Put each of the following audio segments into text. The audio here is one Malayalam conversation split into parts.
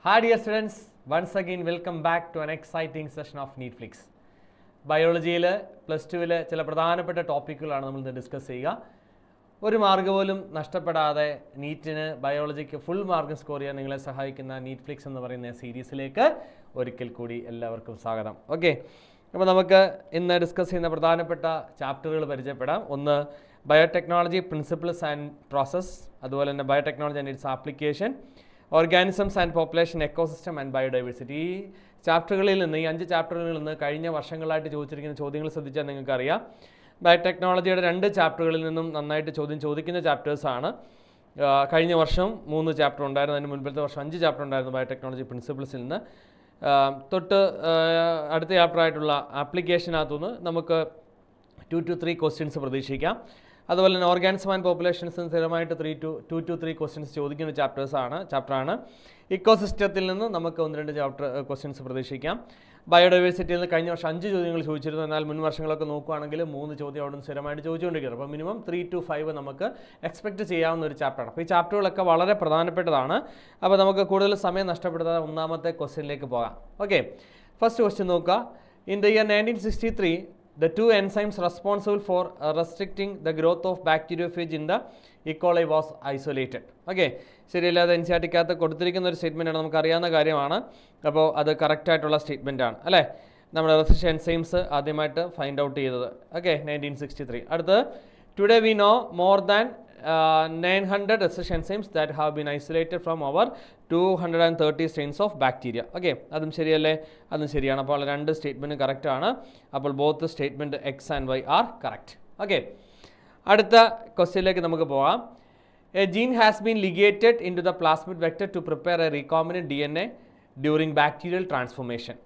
Hi dear students, once again welcome back to an exciting session of NEETFlix. ബയോളജിയിൽ +2 ചില പ്രധാനപ്പെട്ട ടോപ്പിക്കുകളാണ് നമ്മൾ ഇന്ന് ഡിസ്കസ് ചെയ്യുക. ഒരു മാർക്ക് പോലും നഷ്ടപ്പെടാതെ നീറ്റിന് ബയോളജിക്ക് ഫുൾ മാർക്ക് സ്കോർ ചെയ്യാൻ നിങ്ങളെ സഹായിക്കുന്ന നീറ്റ്ഫ്ലിക്സ് എന്ന് പറയുന്ന സീരീസിലേക്ക് ഒരിക്കൽ കൂടി എല്ലാവർക്കും സ്വാഗതം. ഓക്കെ, അപ്പോൾ നമുക്ക് ഇന്ന് ഡിസ്കസ് ചെയ്യുന്ന പ്രധാനപ്പെട്ട ചാപ്റ്ററുകൾ പരിചയപ്പെടാം. ഒന്ന് ബയോടെക്നോളജി പ്രിൻസിപ്പിൾസ് ആൻഡ് പ്രോസസ്, അതുപോലെ തന്നെ biotechnology and its application, organisms and population, ecosystem and biodiversity. ഈ ചാപ്റ്ററുകളിൽ നിന്ന്, ഈ 5 ചാപ്റ്ററുകളിൽ നിന്ന് കഴിഞ്ഞ വർഷങ്ങളായിട്ട് ചോദിച്ചിരിക്കുന്ന ചോദ്യങ്ങൾ ശ്രദ്ധിച്ചാൽ നിങ്ങൾക്കറിയാം. ബയോടെക്നോളജിയുടെ 2 ചാപ്റ്ററുകളിൽ നിന്നും നന്നായിട്ട് ചോദിക്കുന്ന ചാപ്റ്റേഴ്സാണ്. കഴിഞ്ഞ വർഷം 3 ചാപ്റ്റർ ഉണ്ടായിരുന്നു, അതിന് മുൻപത്തെ വർഷം 5 ചാപ്റ്റർ ഉണ്ടായിരുന്നു ബയോടെക്നോളജി പ്രിൻസിപ്പിൾസിൽ നിന്ന്. തൊട്ട് അടുത്ത ചാപ്റ്ററായിട്ടുള്ള ആപ്ലിക്കേഷനകത്തുനിന്ന് നമുക്ക് 2 to 3 ക്വസ്റ്റ്യൻസ് പ്രതീക്ഷിക്കാം. അതുപോലെ തന്നെ ഓർഗാനിസം ആൻഡ് പോപ്പുലേഷൻസ് സ്ഥിരമായിട്ട് 2 to 3 ക്വസ്റ്റ്യൻസ് ചോദിക്കുന്ന ചാപ്റ്ററാണ്. ഇക്കോസിസ്റ്റത്തിൽ നിന്ന് നമുക്ക് 1-2 ക്വസ്റ്റ്യൻസ് പ്രതീക്ഷിക്കാം. ബയോഡൈവേഴ്സിറ്റിയിൽ നിന്ന് കഴിഞ്ഞ വർഷം 5 ചോദ്യങ്ങൾ ചോദിച്ചിരുന്നു, എന്നാൽ മുൻ വർഷങ്ങളൊക്കെ നോക്കുകയാണെങ്കിൽ 3 ചോദ്യം അവിടെ നിന്ന് സ്ഥിരമായിട്ട് ചോദിച്ചുകൊണ്ടിരിക്കുന്നത്. അപ്പോൾ മിനിമം 3 to 5 നമുക്ക് എക്സ്പെക്റ്റ് ചെയ്യാവുന്ന ഒരു ചാപ്റ്ററാണ്. അപ്പോൾ ഈ ചാപ്റ്ററുകളൊക്കെ വളരെ പ്രധാനപ്പെട്ടതാണ്. അപ്പോൾ നമുക്ക് കൂടുതൽ സമയം നഷ്ടപ്പെടുത്താതെ ഒന്നാമത്തെ ക്വസ്റ്റ്യനിലേക്ക് പോകാം. ഓക്കെ, ഫസ്റ്റ് ക്വസ്റ്റ്യൻ നോക്കുക. In the year 1963 the 2 enzymes responsible for restricting the growth of bacteriophage in the E. coli was isolated. Okay, ശരിയല്ലാതെ NCERT-ക്കകത്ത് കൊടുത്തിരിക്കുന്ന ഒരു സ്റ്റേറ്റ്മെൻറ്റാണ്, നമുക്കറിയാവുന്ന കാര്യമാണ്. അപ്പോൾ അത് കറക്റ്റായിട്ടുള്ള സ്റ്റേറ്റ്മെൻ്റ് ആണ് അല്ലേ. നമ്മുടെ റെസിസ്റ്റൻറ്റ് എൻസൈംസ് ആദ്യമായിട്ട് ഫൈൻഡ് ഔട്ട് ചെയ്തത്. ഓക്കെ, 1963. അടുത്തത്, today we know more than 900 resistant enzymes that have been isolated from our 230 strains of bacteria. Okay, അതും ശരിയല്ലേ? അതും ശരിയാണ്. അപ്പോൾ 2 സ്റ്റേറ്റ്മെൻറ്റ് കറക്റ്റാണ്. അപ്പോൾ both statement X and Y are correct. Okay, അടുത്ത ക്വസ്റ്റ്യനിലേക്ക് നമുക്ക് പോകാം. A gene has been ligated into the plasmid vector to prepare a recombinant DNA during bacterial transformation.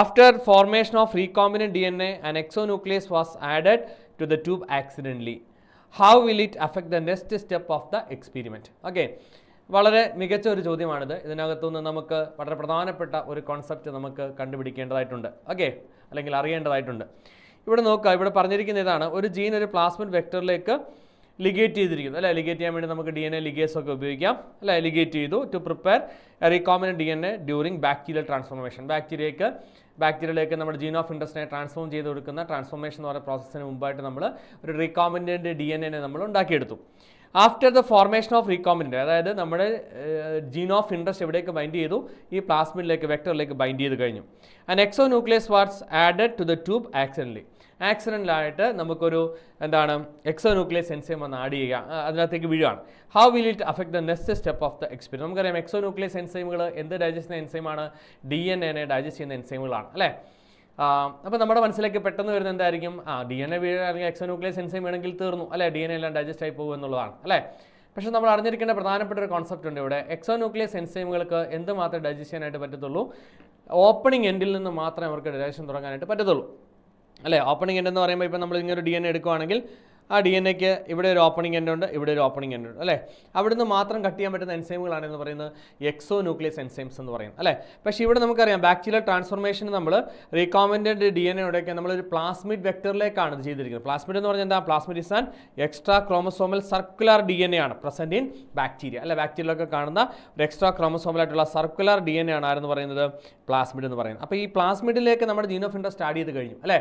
After formation of recombinant DNA, an exonuclease was added to the tube accidentally. How will it affect the next step of the experiment? Okay, വളരെ മികച്ച ഒരു ചോദ്യമാണിത്. ഇതിനകത്തുനിന്ന് നമുക്ക് വളരെ പ്രധാനപ്പെട്ട ഒരു കോൺസെപ്റ്റ് നമുക്ക് കണ്ടുപിടിക്കേണ്ടതായിട്ടുണ്ട്. ഓക്കെ, അല്ലെങ്കിൽ അറിയേണ്ടതായിട്ടുണ്ട്. ഇവിടെ നോക്കുക, ഇവിടെ പറഞ്ഞിരിക്കുന്ന ഇതാണ്: ഒരു ജീൻ ഒരു പ്ലാസ്മിഡ് വെക്ടറിലേക്ക് ലിഗേറ്റ് ചെയ്തിരിക്കുന്നു അല്ലേ. ലിഗേറ്റ് ചെയ്യാൻ വേണ്ടി നമുക്ക് DNA ലിഗേസ് ഒക്കെ ഉപയോഗിക്കാം അല്ലേ. ലിഗേറ്റ് ചെയ്തു to prepare recombinant DNA during bacterial transformation. ബാക്ടീരിയയിലേക്ക് നമ്മുടെ ജീൻ ഓഫ് ഇൻട്രസ്റ്റിനെ ട്രാൻസ്ഫോം ചെയ്ത് കൊടുക്കുന്ന ട്രാൻസ്ഫോർമേഷൻ എന്ന് പറയുന്ന പ്രോസസ്സിന് മുമ്പായിട്ട് നമ്മൾ ഒരു റീകോമ്പിനന്റ് DNA നമ്മൾ ഉണ്ടാക്കിയെടുത്തു. After the formation of recombinant, അതായത് നമ്മുടെ ജീൻ ഓഫ് ഇൻട്രസ്റ്റ് എവിടേക്ക് ബൈൻഡ് ചെയ്തു? ഈ പ്ലാസ്മിഡിലേക്ക്, വെക്ടറിലേക്ക് ബൈൻഡ് ചെയ്ത് കഴിഞ്ഞു. And exonuclease was added to the tube ആക്സിഡൻ്റലായിട്ട് നമുക്കൊരു എക്സോന്യൂക്ലിയസ് എൻസൈം വന്ന് ആഡ് ചെയ്യുക, അതിനകത്തേക്ക് വീഴുകയാണ്. How will it affect the next step of the experiment? നമുക്കറിയാം എക്സോന്യൂക്ലിയസ് എൻസൈമുകൾ എന്ത് ഡൈജസ്റ്റ് ചെയ്യുന്ന എൻസൈമാണ്? DNA ഡൈജസ്റ്റ് ചെയ്യുന്ന എൻസൈമുകളാണ് അല്ലേ. അപ്പോൾ നമ്മുടെ മനസ്സിലേക്ക് പെട്ടെന്ന് വരുന്ന എന്തായിരിക്കും? DNA വീഴുകയാണെങ്കിൽ എക്സോന്യൂക്ലിയസ് എൻസൈം വേണമെങ്കിൽ തീർന്നു അല്ലേ, DNA എല്ലാം ഡൈജസ്റ്റ് ആയി പോകും എന്നുള്ളതാണ് അല്ലേ. പക്ഷേ നമ്മൾ അറിഞ്ഞിരിക്കേണ്ട പ്രധാനപ്പെട്ട ഒരു കോൺസെപ്റ്റ് ഉണ്ട് ഇവിടെ. എക്സോന്യൂക്ലിയസ് എൻസൈമുകൾക്ക് എന്ത് മാത്രമേ ഡൈജസ്റ്റ് ചെയ്യാനായിട്ട് പറ്റത്തുള്ളൂ? ഓപ്പണിംഗ് എൻഡിൽ നിന്ന് മാത്രമേ അവർക്ക് ഡൈജഷൻ തുടങ്ങാനായിട്ട് പറ്റത്തുള്ളൂ അല്ലേ. ഓപ്പണിംഗ് എൻഡ് എന്ന് പറയുമ്പോൾ ഇപ്പോൾ നമ്മൾ ഇങ്ങനെ ഒരു DNA എടുക്കുകയാണെങ്കിൽ ആ DNAക്ക് ഇവിടെ ഒരു ഓപ്പണിംഗ് എൻഡ് ഉണ്ട്, ഇവിടെ ഒരു ഓപ്പണിംഗ് എൻഡ് ഉണ്ട് അല്ലേ. അവിടുന്ന് മാത്രം കട്ട് ചെയ്യാൻ പറ്റുന്ന എൻസൈമുകളാണ് എന്ന് പറയുന്നത് എക്സോന്യൂക്ലിയസ് എൻസൈംസ് എന്ന് പറയുന്നത് അല്ലേ. പക്ഷേ ഇവിടെ നമുക്കറിയാം ബാക്ടീരിയൽ ട്രാൻസ്ഫോർമേഷൻ നമ്മൾ റീകോമ്പിനന്റ് DNA നമ്മളൊരു പ്ലാസ്മിഡ് വെക്ടറിലേക്കാണ് ഇത് ചെയ്തിരിക്കുന്നത്. പ്ലാസ്മിഡ് എന്ന് പറഞ്ഞാൽ എന്താ? Plasmid is an extra chromosomal circular DNA ആണ് പ്രസന്റ് ഇൻ ബാക്ടീരിയ അല്ലെ. ബാക്ടീരിയയിലൊക്കെ കാണുന്ന ഒരു എക്സ്ട്രാ ക്രോമസോമലായിട്ടുള്ള സർക്കുലർ DNA ആണ് ആരെന്ന് പറയുന്നത്? പ്ലാസ്മിഡ് എന്ന് പറയുന്നത്. അപ്പോൾ ഈ പ്ലാസ്മിഡിലേക്ക് നമ്മുടെ ജീൻ ഓഫ് ഇൻട്രസ്റ്റ് ആഡ് ചെയ്ത് കഴിഞ്ഞു അല്ലേ.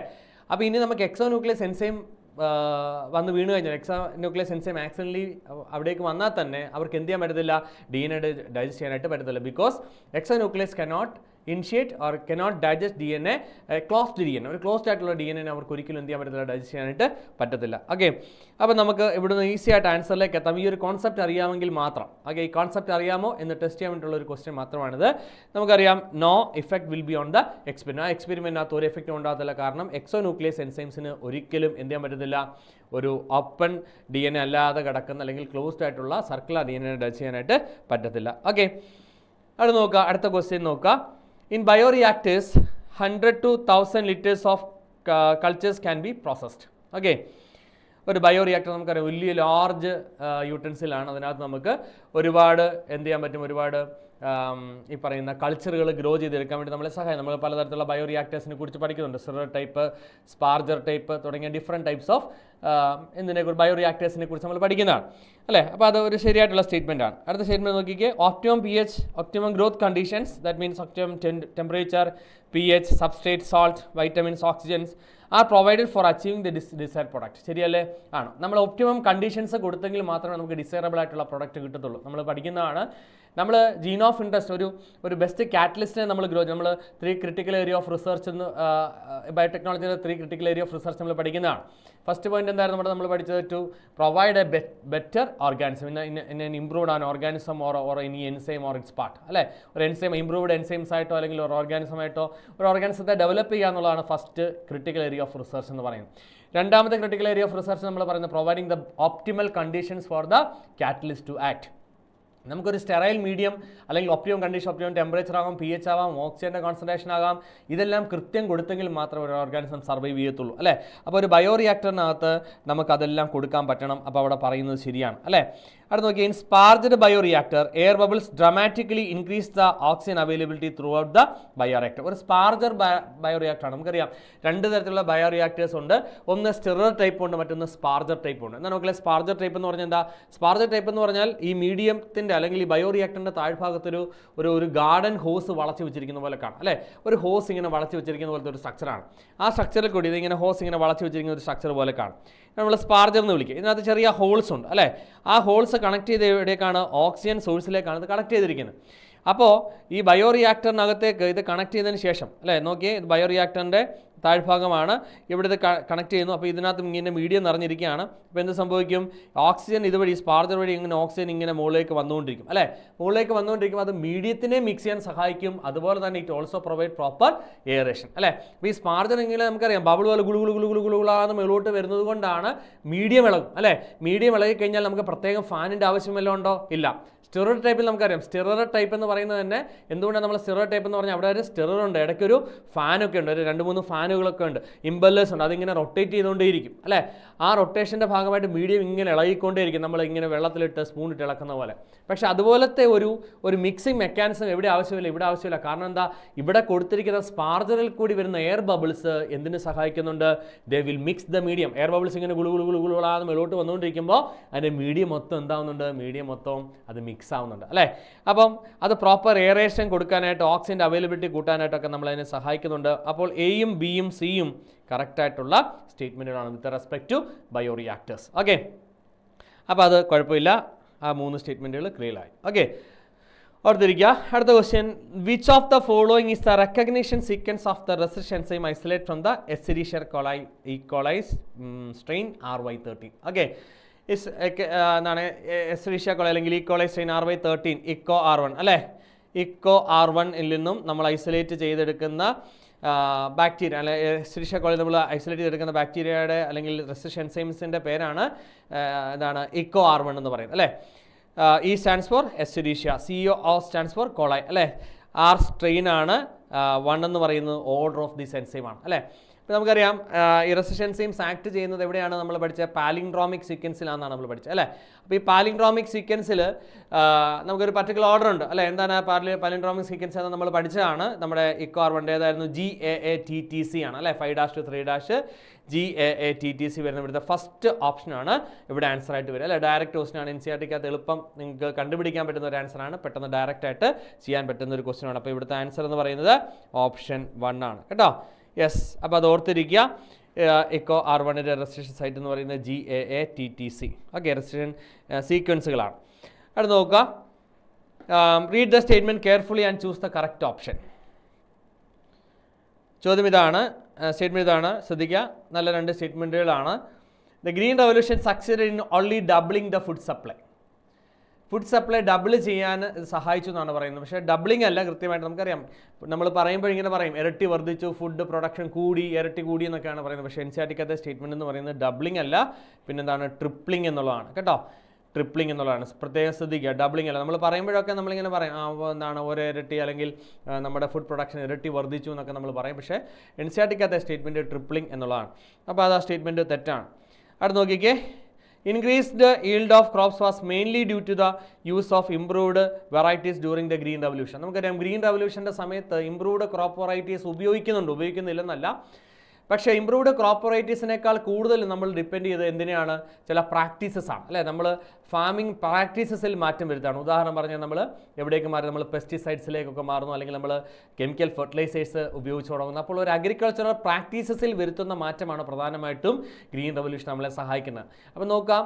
അപ്പോൾ ഇനി നമുക്ക് എക്സോന്യൂക്ലിയസ് എൻസൈം വന്ന് വീണ് കഴിഞ്ഞാൽ, എക്സോന്യൂക്ലിയസ് എൻസൈം ആക്സിഡൻ്റലി അവിടേക്ക് വന്നാൽ തന്നെ അവർക്ക് എന്ത് ചെയ്യാൻ പറ്റത്തില്ല? DNA ഡൈജസ്റ്റ് ചെയ്യാനായിട്ട് പറ്റത്തില്ല. Because exonuclease cannot initiate or cannot digest DNA, closed DNA, ഒരു ക്ലോസ്ഡ് ആയിട്ടുള്ള DNA അവർക്ക് ഒരിക്കലും എന്ത് ചെയ്യാൻ പറ്റത്തില്ല? ഡൈജസ്റ്റ് ചെയ്യാനായിട്ട് പറ്റത്തില്ല. ഓക്കെ, അപ്പോൾ നമുക്ക് ഇവിടുന്ന് ഈസി ആയിട്ട് ആൻസറിലേക്ക് എത്താം ഈ ഒരു കോൺസെപ്റ്റ് അറിയാമെങ്കിൽ മാത്രം. ഓക്കെ, ഈ കോൺസെപ്റ്റ് അറിയാമോ എന്ന് ടെസ്റ്റ് ചെയ്യാൻ വേണ്ടിയിട്ടുള്ള ഒരു ക്വസ്റ്റ്യൻ മാത്രമാണിത്. നമുക്കറിയാം no effect will be on the experiment. ആ എക്സ്പെരിമെൻറ്റിനകത്ത് ഒരു എഫക്റ്റും ഉണ്ടാകത്തില്ല. കാരണം എക്സോന്യൂക്ലിയസ് എൻസൈംസിന് ഒരിക്കലും എന്ത് ചെയ്യാൻ പറ്റത്തില്ല? ഒരു ഓപ്പൺ DNA അല്ലാതെ കിടക്കുന്ന അല്ലെങ്കിൽ ക്ലോസ്ഡ് ആയിട്ടുള്ള സർക്കുലർ DNA ഡൈജസ്റ്റ് ചെയ്യാനായിട്ട് പറ്റത്തില്ല. ഓക്കെ, അത് നോക്കുക. അടുത്ത ക്വസ്റ്റ്യൻ നോക്കുക. In bioreactors, 100 to 1000 liters of cultures can be processed. Okay, ഒരു ബയോറിയാക്ടർ നമുക്കറിയാം വലിയ ലാർജ് യൂട്ടൻസിലാണ്. അതിനകത്ത് നമുക്ക് ഒരുപാട് എന്ത് ചെയ്യാൻ പറ്റും? ഒരുപാട് ഈ പറയുന്ന കൾച്ചറുകൾ ഗ്രോ ചെയ്തെടുക്കാൻ വേണ്ടി നമ്മളെ സഹായം. നമ്മൾ പലതരത്തിലുള്ള ബയോ റിയാക്ടേഴ്സിനെ കുറിച്ച് പഠിക്കുന്നുണ്ട്. സ്റ്റിറർ ടൈപ്പ്, സ്പാർജർ ടൈപ്പ് തുടങ്ങിയ ഡിഫറെൻറ്റ് ടൈപ്സ് ഓഫ് എന്തിനെക്കുറിച്ച് ബയോ റിയാക്ടേഴ്സിനെ കുറിച്ച് നമ്മൾ പഠിക്കുന്നതാണ് അല്ലേ. അപ്പോൾ അത് ഒരു ശരിയായിട്ടുള്ള സ്റ്റേറ്റ്മെൻ്റ് ആണ്. അടുത്ത സ്റ്റേറ്റ്മെൻറ്റ് നോക്കിക്കേ, optimum pH, optimum growth conditions, that means optimum temperature, pH, substrate, salt, vitamins, oxygens are provided four achieving the desired product. ശരിയല്ലേ? ആണ്. നമ്മൾ ഒപ്റ്റിമം കണ്ടീഷൻസ് കൊടുത്തെങ്കിൽ മാത്രമേ നമുക്ക് ഡിസൈറബിൾ ആയിട്ടുള്ള പ്രൊഡക്റ്റ് കിട്ടത്തുള്ളൂ. നമ്മൾ പഠിക്കുന്നതാണ്. നമ്മൾ ജീൻ ഓഫ് ഇൻട്രസ്റ്റ് ഒരു ബെസ്റ്റ് കാറ്റലിസ്റ്റിനെ നമ്മൾ നമ്മൾ 3 ക്രിട്ടിക്കൽ ഏരിയ ഓഫ് റിസർച്ച് എന്ന് ബയോടെക്നോളജിയുടെ 3 ക്രിട്ടിക്കൽ ഏരിയ ഓഫ് റിസർച്ച് നമ്മൾ പഠിക്കുന്നതാണ്. ഫസ്റ്റ് പോയിന്റ് എന്തായിരുന്നു നമ്മൾ പഠിച്ചത്? To provide a better organism in improved an organism or any enzyme or its part അല്ലേ. ഒരു എൻസൈം ഇംപ്രൂവ്ഡ് എൻസൈംസ് ആയിട്ടോ അല്ലെങ്കിൽ ഒരു ഓർഗാനിസമായിട്ടോ ഒരു ഓർഗാനിസത്തെ ഡെവലപ്പ് ചെയ്യുക എന്നുള്ളതാണ് first critical area of research എന്ന് പറയുന്നത്. രണ്ടാമത്തെ ക്രിട്ടിക്കൽ ഏരിയ ഓഫ് റിസർച്ച് നമ്മൾ പറയുന്നത് providing the optimal conditions for the catalyst to act. നമുക്കൊരു സ്റ്റെറൈൽ മീഡിയം അല്ലെങ്കിൽ ഒപ്റ്റിമം കണ്ടീഷൻ, ഒപ്റ്റിമം ടെമ്പറേച്ചർ ആകാം, pH ആവാം, ഓക്സിജൻ്റെ കോൺസെൻട്രേഷൻ ആകാം, ഇതെല്ലാം കൃത്യം കൊടുത്തെങ്കിൽ മാത്രമേ ഒരു ഓർഗാനിസം സർവൈവ് ചെയ്യത്തുള്ളൂ അല്ലേ. അപ്പോൾ ഒരു ബയോ റിയാക്ടറിനകത്ത് നമുക്കതെല്ലാം കൊടുക്കാൻ പറ്റണം. അപ്പോൾ അവിടെ പറയുന്നത് ശരിയാണ് അല്ലേ. അടുത്ത് നോക്കി, in sparged bioreactor air bubbles dramatically increase the oxygen availability throughout the bioreactor. ഒരു സ്പാർജർ ബയോ റിയാക്ടറാണ്. നമുക്കറിയാം 2 തരത്തിലുള്ള ബയോ റിയാക്ടേഴ്സ് ഉണ്ട്. ഒന്ന് സ്റ്റിറർ ടൈപ്പ് ഉണ്ട്, മറ്റൊന്ന് സ്പാർജർ ടൈപ്പ് ഉണ്ട്. എന്നാൽ നോക്കിയാൽ സ്പാർജർ ടൈപ്പ് എന്ന് പറഞ്ഞാൽ എന്താ? സ്പാർജർ ടൈപ്പ് എന്ന് പറഞ്ഞാൽ ഈ മീഡിയത്തിൻ്റെ അല്ലെങ്കിൽ ഈ ബയോ റിയാക്ടറിൻ്റെ താഴ്ഭാഗത്തൊരു ഒരു ഗാർഡൻ ഹോസ് വളച്ച് വെച്ചിരിക്കുന്ന പോലെ കാണാം അല്ലേ. ഒരു ഹോസ് ഇങ്ങനെ വളച്ച് വെച്ചിരിക്കുന്ന പോലത്തെ ഒരു സ്ട്രക്ചറാണ്. ആ സ്ട്രക്ചറിൽ കൂടി ഇതിങ്ങനെ ഹോസ് ഇങ്ങനെ വളച്ച് വെച്ചിരിക്കുന്ന ഒരു സ്ട്രക്ചർ പോലെ കാണും. നമ്മൾ സ്പാർജർ എന്ന് വിളിക്കുക. ഇതിനകത്ത് ചെറിയ ഹോൾസ് ഉണ്ട് അല്ലേ. ആ ഹോൾസ് കണക്ട് ചെയ്ത് എവിടേക്കാണ്? ഓക്സിജൻ സോഴ്സിലേക്കാണ് ഇത് കണക്ട് ചെയ്തിരിക്കുന്നത്. അപ്പോൾ ഈ ബയോ റിയാക്ടറിനകത്തേക്ക് ഇത് കണക്ട് ചെയ്തതിന് ശേഷം അല്ലേ, നോക്കിയേ, ഇത് ബയോ റിയാക്ടറിൻ്റെ താഴ്ഭാഗമാണ്. ഇവിടെ ഇത് കണക്ട് ചെയ്യുന്നു. അപ്പോൾ ഇതിനകത്ത് ഇങ്ങനെ മീഡിയം നിറഞ്ഞിരിക്കുകയാണ്. അപ്പോൾ എന്ത് സംഭവിക്കും? ഓക്സിജൻ ഇതുവഴി സ്പാർജർ വഴി ഇങ്ങനെ ഓക്സിജൻ ഇങ്ങനെ മുകളിലേക്ക് വന്നുകൊണ്ടിരിക്കും അല്ലേ. മുകളിലേക്ക് വന്നുകൊണ്ടിരിക്കും. അത് മീഡിയത്തിനെ മിക്സ് ചെയ്യാൻ സഹായിക്കും. അതുപോലെ തന്നെ it also provide proper aeration അല്ലേ. അപ്പോൾ ഈ സ്പാർജർ ഇങ്ങനെ നമുക്കറിയാം ബബിൾ പോലെ ഗുളുകുളാന്ന് മേളോട്ട് വരുന്നത് കൊണ്ടാണ് മീഡിയം ഇളകും അല്ലേ. മീഡിയം ഇളകി കഴിഞ്ഞാൽ നമുക്ക് പ്രത്യേകം ഫാനിൻ്റെ ആവശ്യം വല്ലതും ഉണ്ടോ? ഇല്ല. സ്റ്റിറർ ടൈപ്പിൽ നമുക്കറിയാം. സ്റ്റിറർ ടൈപ്പ് എന്ന് പറയുന്നത് തന്നെ എന്തുകൊണ്ടാണ് നമ്മൾ സ്റ്റിറർ ടൈപ്പ് എന്ന് പറഞ്ഞാൽ അവിടെ ഒരു സ്റ്റിറർ ഉണ്ട്, ഇടയ്ക്കൊരു ഫാനൊക്കെ ഉണ്ട്, ഒരു 2-3 ഫാനുകളൊക്കെ ഉണ്ട്, ഇമ്പല്ലേഴ്സ് ഉണ്ട്, അതിങ്ങനെ റൊട്ടേറ്റ് ചെയ്തുകൊണ്ടേയിരിക്കും അല്ലേ. ആ റൊട്ടേഷൻ്റെ ഭാഗമായിട്ട് മീഡിയം ഇങ്ങനെ ഇളകിക്കൊണ്ടേയിരിക്കും, നമ്മൾ ഇങ്ങനെ വെള്ളത്തിലിട്ട് സ്പൂണിട്ട് ഇളക്കുന്ന പോലെ. പക്ഷേ അതുപോലത്തെ ഒരു മിക്സിംഗ് മെക്കാനിസം എവിടെ ആവശ്യമില്ല, ഇവിടെ ആവശ്യമില്ല. കാരണം എന്താ? ഇവിടെ കൊടുത്തിരിക്കുന്ന സ്പാർജറിൽ കൂടി വരുന്ന എയർ ബബിൾസ് എന്തിനു സഹായിക്കുന്നുണ്ട്? They will mix the medium. Air bubbles ഇങ്ങനെ ഗുളുകുളാന്ന് മേലോട്ട് വന്നുകൊണ്ടിരിക്കുമ്പോൾ അതിൻ്റെ മീഡിയം മൊത്തം എന്താവുന്നുണ്ട്? മീഡിയം മൊത്തം അത് മിക്സ് ആവുന്നുണ്ട് അല്ലേ. അപ്പം അത് പ്രോപ്പർ എയറേഷൻ കൊടുക്കാനായിട്ട് ഓക്സിജൻ്റെ അവൈലബിലിറ്റി കൂട്ടാനായിട്ടൊക്കെ നമ്മളതിനെ സഹായിക്കുന്നുണ്ട്. അപ്പോൾ എയും ബിയും സിയും കറക്റ്റായിട്ടുള്ള സ്റ്റേറ്റ്മെൻറ്റുകളാണ് with respect to bioreactors. Okay, അപ്പോൾ അത് കുഴപ്പമില്ല. ആ 3 സ്റ്റേറ്റ്മെൻറ്റുകൾ ക്ലിയർ ആയി. ഓക്കെ, ഓർത്തിരിക്കുക. അടുത്ത question, which of the following is the recognition sequence of the resistance enzyme isolate from the Escherichia coli strain RY13. Okay, എന്താണ് എസ്ചെരിഷ്യ കോളൈ അല്ലെങ്കിൽ E coli strain RY13 Eco R1 അല്ലേ. ഇക്കോ R1ൽ നിന്നും നമ്മൾ ഐസൊലേറ്റ് ചെയ്തെടുക്കുന്ന ബാക്ടീരിയ അല്ലെ എസ്ചെരിഷ്യ കോളൈ നമ്മൾ ഐസൊലേറ്റ് ചെയ്തെടുക്കുന്ന ബാക്ടീരിയയുടെ അല്ലെങ്കിൽ റെസിസ്റ്റൻസ് എൻസൈംസിൻ്റെ പേരാണ് എന്താണ്? ഇക്കോ R1 എന്ന് പറയുന്നത് അല്ലേ. E stands for Escherichia, CO stands for coli അല്ലേ. R സ്ട്രെയിൻ ആണ്, 1 എന്ന് പറയുന്നത് ഓർഡർ ഓഫ് ദിസ് എൻസൈം ആണ് അല്ലേ. ഇപ്പോൾ നമുക്കറിയാം ഈ റെസിസ്റ്റൻസ് എൻസൈംസ് ആക്ട് ചെയ്യുന്നത് എവിടെയാണ് നമ്മൾ പഠിച്ചത്? പാലിൻഡ്രോമിക് സീക്വൻസിലാണെന്നാണ് നമ്മൾ പഠിച്ചത് അല്ലേ. അപ്പോൾ ഈ പാലിൻഡ്രോമിക് സീക്വൻസിൽ നമുക്കൊരു പർട്ടിക്കുലർ ഓർഡർ ഉണ്ട് അല്ലേ. എന്താണ് പാലിൻഡ്രോമിക് സീക്വൻസ് എന്ന് നമ്മൾ പഠിച്ചതാണ്. നമ്മുടെ ഇക്കോ R1 ഏതായിരുന്നു? GAATTC ആണ് അല്ലേ. 5' to 3' GAATTC വരുന്ന ഇവിടുത്തെ ഫസ്റ്റ് ഓപ്ഷനാണ് ഇവിടെ ആൻസർ ആയിട്ട് വരിക അല്ലേ. ഡയറക്റ്റ് ക്വസ്റ്റ്യൻ ആണ്. NCERT-ക്കകത്ത് എളുപ്പം നിങ്ങൾക്ക് കണ്ടുപിടിക്കാൻ പറ്റുന്ന ഒരു ആൻസറാണ്, പെട്ടെന്ന് ഡയറക്റ്റ് ആയിട്ട് ചെയ്യാൻ പറ്റുന്ന ഒരു ക്വസ്റ്റ്യൻ ആണ്. അപ്പോൾ ഇവിടുത്തെ ആൻസർ എന്ന് പറയുന്നത് ഓപ്ഷൻ 1 ആണ് കേട്ടോ. യെസ്, അപ്പോൾ അത് ഓർത്തിരിക്കുക. ഇക്കോ R1ൻ്റെ റെസിസ്റ്റൻസ് സൈറ്റ് എന്ന് പറയുന്നത് GAATTC. ഓക്കെ, റെസിസ്റ്റൻ സീക്വൻസുകളാണ്. അത് നോക്കുക. Read the statement carefully and choose the correct option. ചോദ്യം ഇതാണ്, സ്റ്റേറ്റ്മെൻറ്റ് ഇതാണ്, ശ്രദ്ധിക്കുക. നല്ല 2 സ്റ്റേറ്റ്മെൻറ്റുകളാണ്. The green revolution succeeded in only doubling the food supply. Food supply double ചെയ്യാൻ സഹായിച്ചു എന്നാണ് പറയുന്നത്. പക്ഷേ ഡബിളിംഗ് അല്ല, കൃത്യമായിട്ട് നമുക്കറിയാം. നമ്മൾ പറയുമ്പോൾ ഇങ്ങനെ പറയും ഇരട്ടി വർദ്ധിച്ചു, ഫുഡ് പ്രൊഡക്ഷൻ കൂടി, ഇരട്ടി കൂടി എന്നൊക്കെയാണ് പറയുന്നത്. പക്ഷേ NCERT-ക്കകത്തെ സ്റ്റേറ്റ്മെൻറ്റ് എന്ന് പറയുന്നത് ഡബിളിംഗ് അല്ല, പിന്നെന്താണ്? ട്രിപ്ലിംഗ് എന്നുള്ളതാണ് കേട്ടോ. ട്രിപ്ലിംഗ് എന്നുള്ളതാണ്. പ്രത്യേകം ശ്രദ്ധിക്കുക, ഡബിളിംഗ് അല്ല. നമ്മൾ പറയുമ്പോഴൊക്കെ നമ്മളിങ്ങനെ പറയും എന്താണ് ഒരു ഇരട്ടി അല്ലെങ്കിൽ നമ്മുടെ ഫുഡ് പ്രൊഡക്ഷൻ ഇരട്ടി വർദ്ധിച്ചു എന്നൊക്കെ നമ്മൾ പറയും. പക്ഷേ NCERT-ക്കകത്തെ സ്റ്റേറ്റ്മെൻറ്റ് ട്രിപ്ലിംഗ് എന്നുള്ളതാണ്. അപ്പോൾ അത് ആ സ്റ്റേറ്റ്മെൻറ്റ് തെറ്റാണ്. അവിടെ നോക്കിക്കേ, Increased yield of crops was mainly due to the use of improved varieties during the Green Revolution. നമുക്കറിയാം ഗ്രീൻ റവല്യൂഷൻ്റെ സമയത്ത് ഇംപ്രൂവ്ഡ് ക്രോപ്പ് വെറൈറ്റീസ് ഉപയോഗിക്കുന്നില്ലെന്നല്ല, പക്ഷേ ഇംപ്രൂവ്ഡ് ക്രോപ്പ് വെറൈറ്റീസിനേക്കാൾ കൂടുതൽ നമ്മൾ ഡിപ്പെൻഡ് ചെയ്ത് എന്തിനാണ്? ചില പ്രാക്ടീസസ് ആണ് അല്ലേ? നമ്മൾ ഫാമിംഗ് പ്രാക്ടീസസിൽ മാറ്റം വരുത്താണ്. ഉദാഹരണം പറഞ്ഞാൽ നമ്മൾ എവിടേക്ക് മാറി? നമ്മൾ പെസ്റ്റിസൈഡ്സിലേക്കൊക്കെ മാറുന്നു, അല്ലെങ്കിൽ നമ്മൾ കെമിക്കൽ ഫെർട്ടിലൈസേഴ്സ് ഉപയോഗിച്ച് തുടങ്ങുന്നു. അപ്പോൾ ഒരു അഗ്രികൾച്ചറൽ പ്രാക്ടീസസിൽ വരുത്തുന്ന മാറ്റമാണ് പ്രധാനമായിട്ടും ഗ്രീൻ റവല്യൂഷൻ നമ്മളെ സഹായിക്കുന്നത്. അപ്പോൾ നോക്കാം,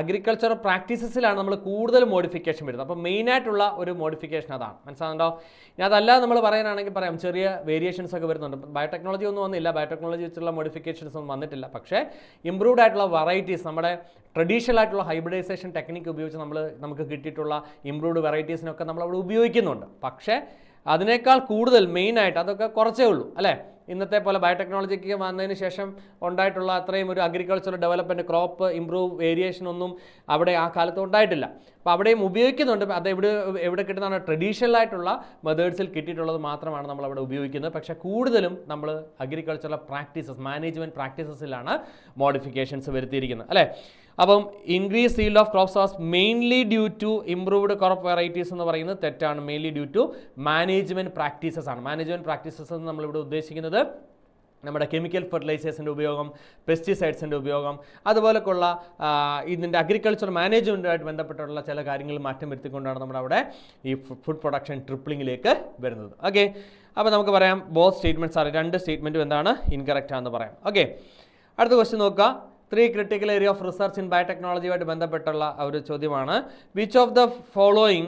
അഗ്രികൾച്ചറൽ പ്രാക്ടീസസിലാണ് നമ്മൾ കൂടുതൽ മോഡിഫിക്കേഷൻ വരുന്നത്. അപ്പോൾ മെയിനായിട്ടുള്ള ഒരു മോഡിഫിക്കേഷൻ അതാണ്. മനസ്സിലാകുന്നുണ്ടോ? ഇനി അതല്ലാതെ നമ്മൾ പറയാനാണെങ്കിൽ പറയാം, ചെറിയ വേരിയേഷൻസ് ഒക്കെ വരുന്നുണ്ട്. ബയോടെക്നോളജി ഒന്നും വന്നില്ല, ബയോടെക്നോളജി വെച്ചുള്ള മോഡിഫിക്കേഷൻസ് ഒന്നും വന്നിട്ടില്ല. പക്ഷേ ഇംപ്രൂവ്ഡ് ആയിട്ടുള്ള വെറൈറ്റീസ്, നമ്മുടെ ട്രഡീഷണൽ ആയിട്ടുള്ള ഹൈബ്രിഡൈസേഷൻ ടെക്നിക്ക് ഉപയോഗിച്ച് നമുക്ക് കിട്ടിയിട്ടുള്ള ഇംപ്രൂവ്ഡ് വെറൈറ്റീസിനൊക്കെ നമ്മൾ അവിടെ ഉപയോഗിക്കുന്നുണ്ട്. പക്ഷേ അതിനേക്കാൾ കൂടുതൽ മെയിനായിട്ട് അതൊക്കെ കുറച്ചേ ഉള്ളൂ അല്ലേ? ഇന്നത്തെ പോലെ ബയോടെക്നോളജിക്ക് വന്നതിന് ശേഷം ഉണ്ടായിട്ടുള്ള അത്രയും ഒരു agricultural development, crop improve, variation ഒന്നും അവിടെ ആ കാലത്ത് ഉണ്ടായിട്ടില്ല. അപ്പോൾ അവിടെയും ഉപയോഗിക്കുന്നുണ്ട്. അത് എവിടെ കിട്ടുന്നതാണ്? ട്രഡീഷണൽ ആയിട്ടുള്ള മെത്തേഡ്സിൽ കിട്ടിയിട്ടുള്ളത് മാത്രമാണ് നമ്മൾ അവിടെ ഉപയോഗിക്കുന്നത്. പക്ഷേ കൂടുതലും നമ്മൾ അഗ്രികൾച്ചറൽ പ്രാക്ടീസസ്, മാനേജ്മെൻറ്റ് പ്രാക്ടീസസിലാണ് മോഡിഫിക്കേഷൻസ് വരുത്തിയിരിക്കുന്നത് അല്ലേ? അപ്പം increase yield of crops was mainly due to improved crop varieties എന്ന് പറയുന്നത് തെറ്റാണ്. Mainly due to management practices ആണ്. മാനേജ്മെൻറ്റ് പ്രാക്ടീസസ് എന്ന് നമ്മളിവിടെ ഉദ്ദേശിക്കുന്നത് നമ്മുടെ കെമിക്കൽ ഫെർട്ടിലൈസേഴ്സിൻ്റെ ഉപയോഗം, പെസ്റ്റിസൈഡ്സിൻ്റെ ഉപയോഗം, അതുപോലെയുള്ള ഇതിൻ്റെ അഗ്രികൾച്ചർ മാനേജ്മെൻറ്റുമായിട്ട് ബന്ധപ്പെട്ടുള്ള ചില കാര്യങ്ങളിൽ മാറ്റം വരുത്തിക്കൊണ്ടാണ് നമ്മുടെ അവിടെ ഈ ഫുഡ് പ്രൊഡക്ഷൻ ട്രിപ്പിളിങ്ങിലേക്ക് വരുന്നത്. ഓക്കെ, അപ്പോൾ നമുക്ക് പറയാം ബോത്ത് സ്റ്റേറ്റ്മെൻറ്റ്സ് ആണ്, രണ്ട് സ്റ്റേറ്റ്മെൻറ്റും എന്താണ്? ഇൻകറക്റ്റ് ആണെന്ന് പറയാം. ഓക്കെ, അടുത്ത ക്വസ്റ്റ്യൻ നോക്കുക. 3 critical area of research in ബയോടെക്നോളജിയുമായിട്ട് ബന്ധപ്പെട്ടുള്ള ഒരു ചോദ്യമാണ്. Which of the following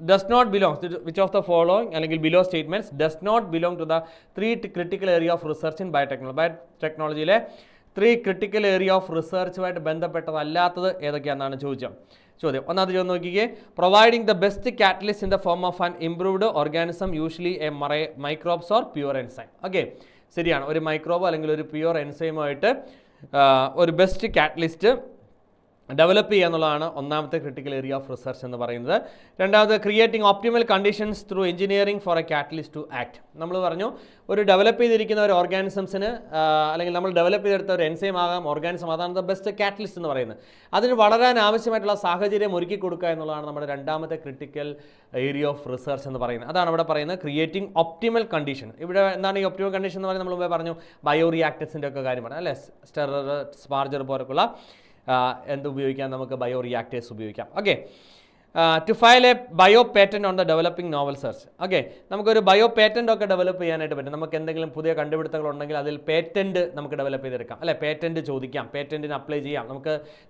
does not belong, which of the following അല്ലെങ്കിൽ below statements does not belong to the 3 critical area of research in ബയോടെക്നോളജിയിലെ 3 critical area of റിസർച്ചുമായിട്ട് ബന്ധപ്പെട്ടതല്ലാത്തത് ഏതൊക്കെയാണെന്നാണ് ചോദ്യം. ഒന്നാമത്തെ ചോദ്യം നോക്കിക്കേ. Providing the best catalyst in the form of an improved organism, usually a microbes or pure enzyme. Okay, ശരിയാണ്. ഒരു മൈക്രോബോ അല്ലെങ്കിൽ ഒരു പ്യുവർ എൻസൈമുമായിട്ട് ഒരു ബെസ്റ്റ് കാറ്റലിസ്റ്റ് ഡെവലപ്പ് ചെയ്യുക എന്നുള്ളതാണ് ഒന്നാമത്തെ ക്രിട്ടിക്കൽ ഏരിയ ഓഫ് റിസർച്ച് എന്ന് പറയുന്നത്. രണ്ടാമത് creating optimal conditions through engineering for a catalyst to act. നമ്മൾ പറഞ്ഞു, ഒരു ഡെവലപ്പ് ചെയ്തിരിക്കുന്ന ഒരു ഓർഗാനിസംസിന് അല്ലെങ്കിൽ നമ്മൾ ഡെവലപ്പ് ചെയ്തെടുത്ത ഒരു എൻസൈം ആകാം, ഓർഗാനിസം, അതാണ് ദ ബെസ്റ്റ് കാറ്റലിസ്റ്റ് എന്ന് പറയുന്നത്. അതിന് വളരാൻ ആവശ്യമായിട്ടുള്ള സാഹചര്യം ഒരുക്കി കൊടുക്കുക എന്നുള്ളതാണ് നമ്മുടെ രണ്ടാമത്തെ ക്രിട്ടിക്കൽ ഏരിയ ഓഫ് റിസർച്ച് എന്ന് പറയുന്നത്. അതാണ് ഇവിടെ പറയുന്നത് ക്രിയേറ്റിംഗ് ഒപ്റ്റിമൽ കണ്ടീഷൻ. ഇവിടെ എന്താണ് ഈ ഒപ്റ്റിമൽ കണ്ടീഷൻ എന്ന് പറയുന്നത്? നമ്മൾ മുമ്പേ പറഞ്ഞു, ബയോ റിയാക്ടേഴ്സിൻ്റെ ഒക്കെ കാര്യമാണ് അല്ലേ? സ്റ്റെറർ, സ്പാർജർ പോലുള്ള എന്ത് ഉപയോഗിക്കാം? നമുക്ക് ബയോ റിയാക്ടേഴ്സ് ഉപയോഗിക്കാം. Okay, to file a bio patent on the developing novel search. Okay, നമുക്കൊരു ബയോ പേറ്റൻ്റ് ഒക്കെ ഡെവലപ്പ് ചെയ്യാനായിട്ട് പറ്റും. നമുക്ക് എന്തെങ്കിലും പുതിയ കണ്ടുപിടുത്തങ്ങൾ ഉണ്ടെങ്കിൽ അതിൽ പേറ്റൻറ്റ് നമുക്ക് ഡെവലപ്പ് ചെയ്തെടുക്കാം അല്ലേ? പേറ്റൻറ്റ് ചോദിക്കാം, പേറ്റൻറ്റിന് അപ്ലൈ ചെയ്യാം.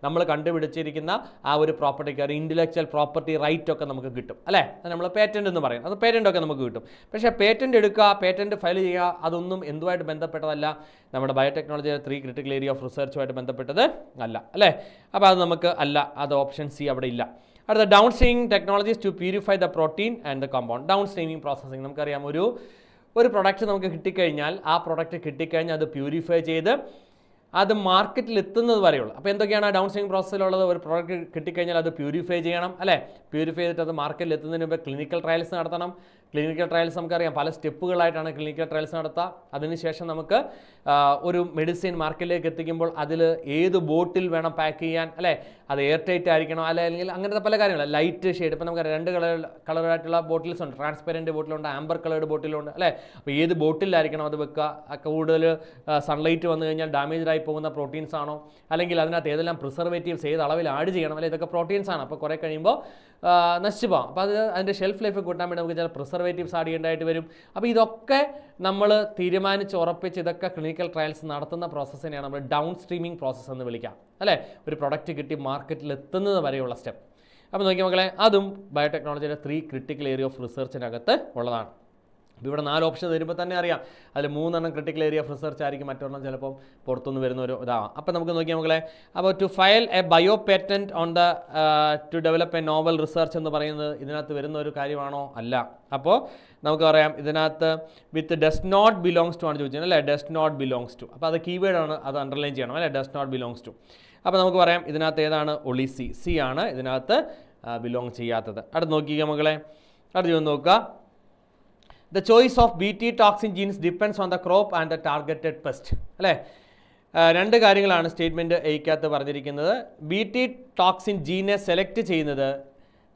നമ്മൾ കണ്ടുപിടിച്ചിരിക്കുന്ന ആ ഒരു പ്രോപ്പർട്ടിക്ക് ഒരു ഇൻ്റലക്ച്വൽ പ്രോപ്പർട്ടി റൈറ്റ് ഒക്കെ നമുക്ക് കിട്ടും അല്ലേ? അത് നമ്മൾ പേറ്റൻറ്റ് എന്ന് പറയും. അത് പേറ്റൻ്റ് ഒക്കെ നമുക്ക് കിട്ടും. പക്ഷേ പേറ്റൻറ്റ് എടുക്കുക, പേറ്റൻറ്റ് ഫയൽ ചെയ്യുക, അതൊന്നും എന്തുമായിട്ട് ബന്ധപ്പെട്ടതല്ല? നമ്മുടെ ബയോടെക്നോളജിയുടെ 3 critical area ഓഫ് റിസർച്ചുമായിട്ട് ബന്ധപ്പെട്ടത് അല്ല അല്ലേ? അപ്പോൾ അത് നമുക്ക് അല്ല, അത് ഓപ്ഷൻ സി അവിടെ ഇല്ല. അടുത്ത down streaming technologies to purify the protein and the compound. Down streaming processing നമുക്കറിയാം, ഒരു പ്രൊഡക്റ്റ് നമുക്ക് കിട്ടിക്കഴിഞ്ഞാൽ ആ പ്രൊഡക്റ്റ് കിട്ടിക്കഴിഞ്ഞാൽ അത് പ്യൂരിഫൈ ചെയ്ത് അത് മാർക്കറ്റിൽ എത്തുന്നത് വരെയുള്ളൂ. അപ്പോൾ എന്തൊക്കെയാണ് ഡൗൺ സ്ട്രീമിംഗ് പ്രോസസ്സിലുള്ളത്? ഒരു പ്രോഡക്റ്റ് കിട്ടിക്കഴിഞ്ഞാൽ അത് പ്യൂരിഫൈ ചെയ്യണം അല്ലേ? പ്യൂരിഫൈ ചെയ്തിട്ട് അത് മാർക്കറ്റിൽ എത്തുന്നതിന് മുമ്പ് ക്ലിനിക്കൽ ട്രയൽസ് നടത്തണം. ക്ലിനിക്കൽ ട്രയൽസ് നമുക്കറിയാം, പല സ്റ്റെപ്പുകളായിട്ടാണ് ക്ലിനിക്കൽ ട്രയൽസ് നടത്തുക. അതിനുശേഷം നമുക്ക് ഒരു മെഡിസിൻ മാർക്കറ്റിലേക്ക് എത്തിക്കുമ്പോൾ അതിൽ ഏത് ബോട്ടിൽ വേണം പാക്ക് ചെയ്യാൻ അല്ലേ? അത് എയർ ടൈറ്റ് ആയിരിക്കണം അല്ലെങ്കിൽ അങ്ങനത്തെ പല കാര്യങ്ങളും. ലൈറ്റ് ഷെയ്ഡ്, ഇപ്പോൾ നമുക്ക് 2 കളറായിട്ടുള്ള ബോട്ടിൽസ് ഉണ്ട്. ട്രാൻസ്പെറൻറ്റ് ബോട്ടിലുണ്ട്, ആംബർ കളേർഡ് ബോട്ടിലുണ്ട് അല്ലേ? അപ്പോൾ ഏത് ബോട്ടിലായിരിക്കണം അത് വെക്കുക? കൂടുതൽ സൺലൈറ്റ് വന്നു കഴിഞ്ഞാൽ ഡാമേജ് ആയി പോകുന്ന പ്രോട്ടീൻസ് ആണോ, അല്ലെങ്കിൽ അതിനകത്ത് ഏതെല്ലാം പ്രിസർവേറ്റീവ്സ് ഏത് അളവിൽ ആഡ് ചെയ്യണം അല്ലെ? ഇതൊക്കെ പ്രോട്ടീൻസ് ആണ്. അപ്പോൾ കുറേ കഴിയുമ്പോൾ നശിച്ചു പോകാം. അപ്പോൾ അതിൻ്റെ ഷെൽഫ് ലൈഫ് കൂട്ടാൻ വേണ്ടി നമുക്ക് ചില പ്രിസർവേറ്റീവ്സ് ആഡ് ചെയ്യേണ്ടതായിട്ട് വരും. അപ്പോൾ ഇതൊക്കെ നമ്മൾ തീരുമാനിച്ച് ഉറപ്പിച്ച് ഇതൊക്കെ ക്ലിനിക്കൽ ട്രയൽസ് നടത്തുന്ന പ്രോസസ്സിനെയാണ് നമ്മൾ ഡൗൺ സ്ട്രീമിംഗ് പ്രോസസ്സ് എന്ന് വിളിക്കാം അല്ലേ? ഒരു പ്രൊഡക്റ്റ് കിട്ടി മാർക്കറ്റിൽ എത്തുന്നത് വരെയുള്ള സ്റ്റെപ്പ്. അപ്പോൾ നോക്കിയാൽ മക്കളെ, അതും ബയോടെക്നോളജിയുടെ 3 critical area ഓഫ് റിസർച്ചിനകത്ത് ഉള്ളതാണ്. അപ്പോൾ ഇവിടെ 4 ഓപ്ഷൻ തരുമ്പോൾ തന്നെ അറിയാം, അതിൽ 3 ക്രിട്ടിക്കൽ ഏരിയ ഓഫ് റിസർച്ച് ആയിരിക്കും, മറ്റൊരെണ്ണം ചിലപ്പോൾ പുറത്തുനിന്ന് വരുന്ന ഒരു ഇതാവാം. അപ്പോൾ നമുക്ക് നോക്കിയാൽ മക്കളെ, അപ്പോൾ to file a bio patent on the to develop a novel research എന്ന് പറയുന്നത് ഇതിനകത്ത് വരുന്ന ഒരു കാര്യമാണോ? അല്ല. അപ്പോൾ നമുക്ക് പറയാം, ഇതിനകത്ത് with does not belongs to ആണ് ചോദിച്ചത് അല്ലേ? Does not belongs to. അപ്പോൾ അത് കീവേഡാണ്, അത് അണ്ടർലൈൻ ചെയ്യണം അല്ലേ? Does not belongs to. അപ്പോൾ നമുക്ക് പറയാം ഇതിനകത്ത് ഏതാണ്? ഒളി സി ആണ് ഇതിനകത്ത് ബിലോങ് ചെയ്യാത്തത്. അടുത്ത് നോക്കിക്കുക മക്കളെ, അടുത്ത് നോക്കുക. The choice of Bt toxin genes depends on the crop and the targeted pest. അല്ലേ? രണ്ട് കാര്യങ്ങളാണ് സ്റ്റേറ്റ്മെൻറ്റ് എയ്ക്കകത്ത് പറഞ്ഞിരിക്കുന്നത്. BT ടോക്സിൻ ജീനെ സെലക്ട് ചെയ്യുന്നത്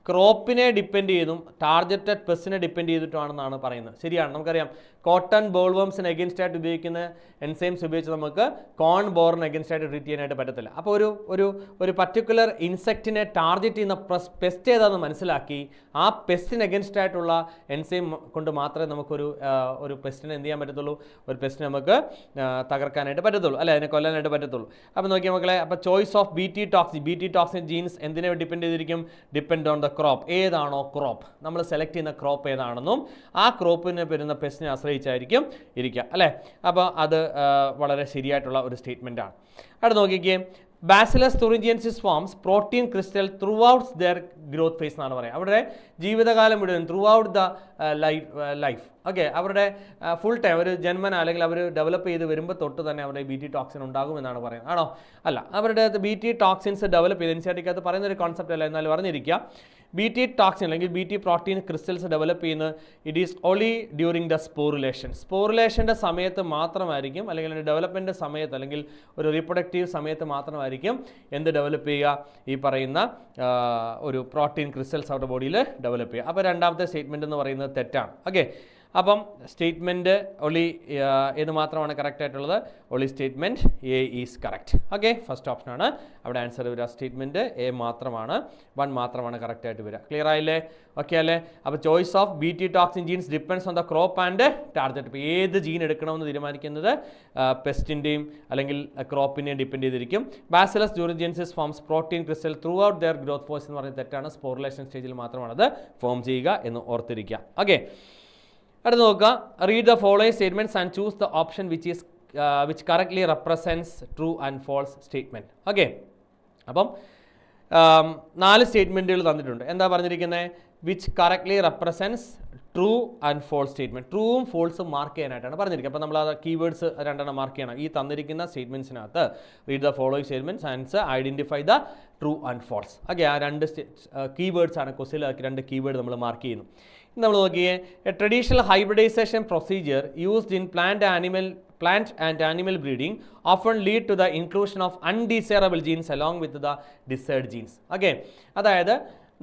ക്രോപ്പിനെ ഡിപ്പെൻഡ് ചെയ്തും ടാർഗറ്റഡ് പെസ്റ്റിനെ ഡിപ്പെൻഡ് ചെയ്തിട്ടാണെന്നാണ് പറയുന്നത്. ശരിയാണ്, നമുക്കറിയാം കോട്ടൺ ബോൾവേംസിന് എഗൻസ്റ്റ് ആയിട്ട് ഉപയോഗിക്കുന്ന എൻസൈംസ് ഉപയോഗിച്ച് നമുക്ക് കോൺ ബോറിന് എഗൻസ്റ്റ് ആയിട്ട് ട്രീറ്റ് ചെയ്യാനായിട്ട് പറ്റത്തില്ല. അപ്പോൾ ഒരു പർട്ടിക്കുലർ ഇൻസെക്റ്റിനെ ടാർഗറ്റ് ചെയ്യുന്ന പെസ്റ്റ് ഏതാണെന്ന് മനസ്സിലാക്കി ആ പെസ്റ്റിന് എഗൻസ്റ്റ് ആയിട്ടുള്ള എൻസൈം കൊണ്ട് മാത്രമേ നമുക്കൊരു പെസ്റ്റിനെ എന്ത് ചെയ്യാൻ പറ്റത്തുള്ളൂ, ഒരു പെസ്റ്റിനെ നമുക്ക് തകർക്കാനായിട്ട് പറ്റത്തുള്ളൂ, അല്ലെ അതിനെ കൊല്ലാനായിട്ട് പറ്റത്തുള്ളൂ. അപ്പോൾ നോക്കിയാൽ മക്കളെ, അപ്പോൾ choice of BT toxin genes എന്തിനെ ഡിപ്പെൻഡ് ചെയ്തിരിക്കും? Depend on the crop. ഏതാണോ ക്രോപ്പ്, നമ്മൾ സെലക്ട് ചെയ്യുന്ന ക്രോപ്പ് ഏതാണെന്നും ആ ക്രോപ്പിന് വരുന്ന പെസ്റ്റിനെ ആശ്രയിച്ചായിരിക്കും ഇരിക്കുക, അല്ലേ? അപ്പോൾ അത് വളരെ ശരിയായിട്ടുള്ള ഒരു സ്റ്റേറ്റ്മെൻ്റ് ആണ്. അവിടെ നോക്കിക്കേ, Bacillus thuringiensis forms protein crystal throughout their growth phase എന്നാണ് പറയുക. അവരുടെ ജീവിതകാലം മുഴുവൻ throughout the life. Okay, അവരുടെ ഫുൾ ടൈം ഒരു ജന്മന അല്ലെങ്കിൽ അവർ ഡെവലപ്പ് ചെയ്ത് വരുമ്പോൾ തൊട്ട് തന്നെ അവരുടെ BT ടോക്സിൻ ഉണ്ടാകുമെന്നാണ് പറയുന്നത്. ആണോ? അല്ല, അവരുടെ BT ടോക്സിൻസ് ഡെവലപ്പ് ചെയ്ത് NCERT പറയുന്ന ഒരു കോൺസെപ്റ്റ് അല്ല, എന്നാലും പറഞ്ഞിരിക്കുക. BT ടോക്സിൻ അല്ലെങ്കിൽ BT പ്രോട്ടീൻ ക്രിസ്റ്റൽസ് ഡെവലപ്പ് ചെയ്യുന്നത് it is only during the സ്പോറുലേഷൻ്റെ സമയത്ത് മാത്രമായിരിക്കും, അല്ലെങ്കിൽ ഡെവലപ്മെൻറ്റ് സമയത്ത് അല്ലെങ്കിൽ ഒരു റീപ്രൊഡക്റ്റീവ് സമയത്ത് മാത്രമായിരിക്കും എന്ത് ഡെവലപ്പ് ചെയ്യുക, ഈ പറയുന്ന ഒരു പ്രോട്ടീൻ ക്രിസ്റ്റൽസ് അവരുടെ ബോഡിയിൽ ഡെവലപ്പ് ചെയ്യുക. അപ്പോൾ രണ്ടാമത്തെ സ്റ്റേറ്റ്മെൻറ്റ് എന്ന് പറയുന്നത് തെറ്റാണ്. ഓക്കെ, അപ്പം സ്റ്റേറ്റ്മെൻറ്റ് ഒളി ഏത് മാത്രമാണ് കറക്റ്റ് ആയിട്ടുള്ളത്? ഒളി statement A is correct. Okay, first ഓപ്ഷനാണ് അവിടെ ആൻസർ വരിക. സ്റ്റേറ്റ്മെൻറ്റ് A മാത്രമാണ്, 1 മാത്രമാണ് കറക്റ്റ് ആയിട്ട് വരിക. ക്ലിയർ ആയില്ലേ? ഓക്കെ അല്ലേ? അപ്പോൾ choice of BT toxin genes depends on the crop and target. ഇപ്പോൾ ഏത് ജീൻ എടുക്കണമെന്ന് തീരുമാനിക്കുന്നത് പെസ്റ്റിൻ്റെയും അല്ലെങ്കിൽ ക്രോപ്പിനെയും ഡിപ്പെൻഡ് ചെയ്തിരിക്കും. Bacillus thuringiensis forms protein crystal throughout their growth force എന്ന് പറയുന്നത് തെറ്റാണ്. സ്പോറുലേഷൻ സ്റ്റേജിൽ മാത്രമാണ് അത് ഫോം ചെയ്യുക എന്ന് ഓർത്തിരിക്കുക. ഓക്കെ, അടുത്ത് നോക്കുക. Read the following statements and choose the option which correctly represents true and false statement. Okay, അപ്പം 4 സ്റ്റേറ്റ്മെൻറ്റുകൾ തന്നിട്ടുണ്ട്. എന്താ പറഞ്ഞിരിക്കുന്നത്? Which correctly represents true and false statement. ട്രൂവും ഫോൾസും മാർക്ക് ചെയ്യാനായിട്ടാണ് പറഞ്ഞിരിക്കുക. അപ്പോൾ നമ്മൾ ആ കീവേഡ്സ് 2 മാർക്ക് ചെയ്യണം. ഈ തന്നിരിക്കുന്ന സ്റ്റേറ്റ്മെൻറ്റ്സിനകത്ത് read the following statements and identify the true and false. Okay, ആ 2 കീവേഡ്സ് ആണ് ക്വസ്റ്റിലാക്കി 2 കീവേഡ് നമ്മൾ മാർക്ക് ചെയ്യുന്നു. നമ്മൾ നോക്കിയേ, a traditional hybridisation procedure used in plant and animal breeding often lead to the inclusion of undesirable genes along with the desired genes. Okay, അതായത്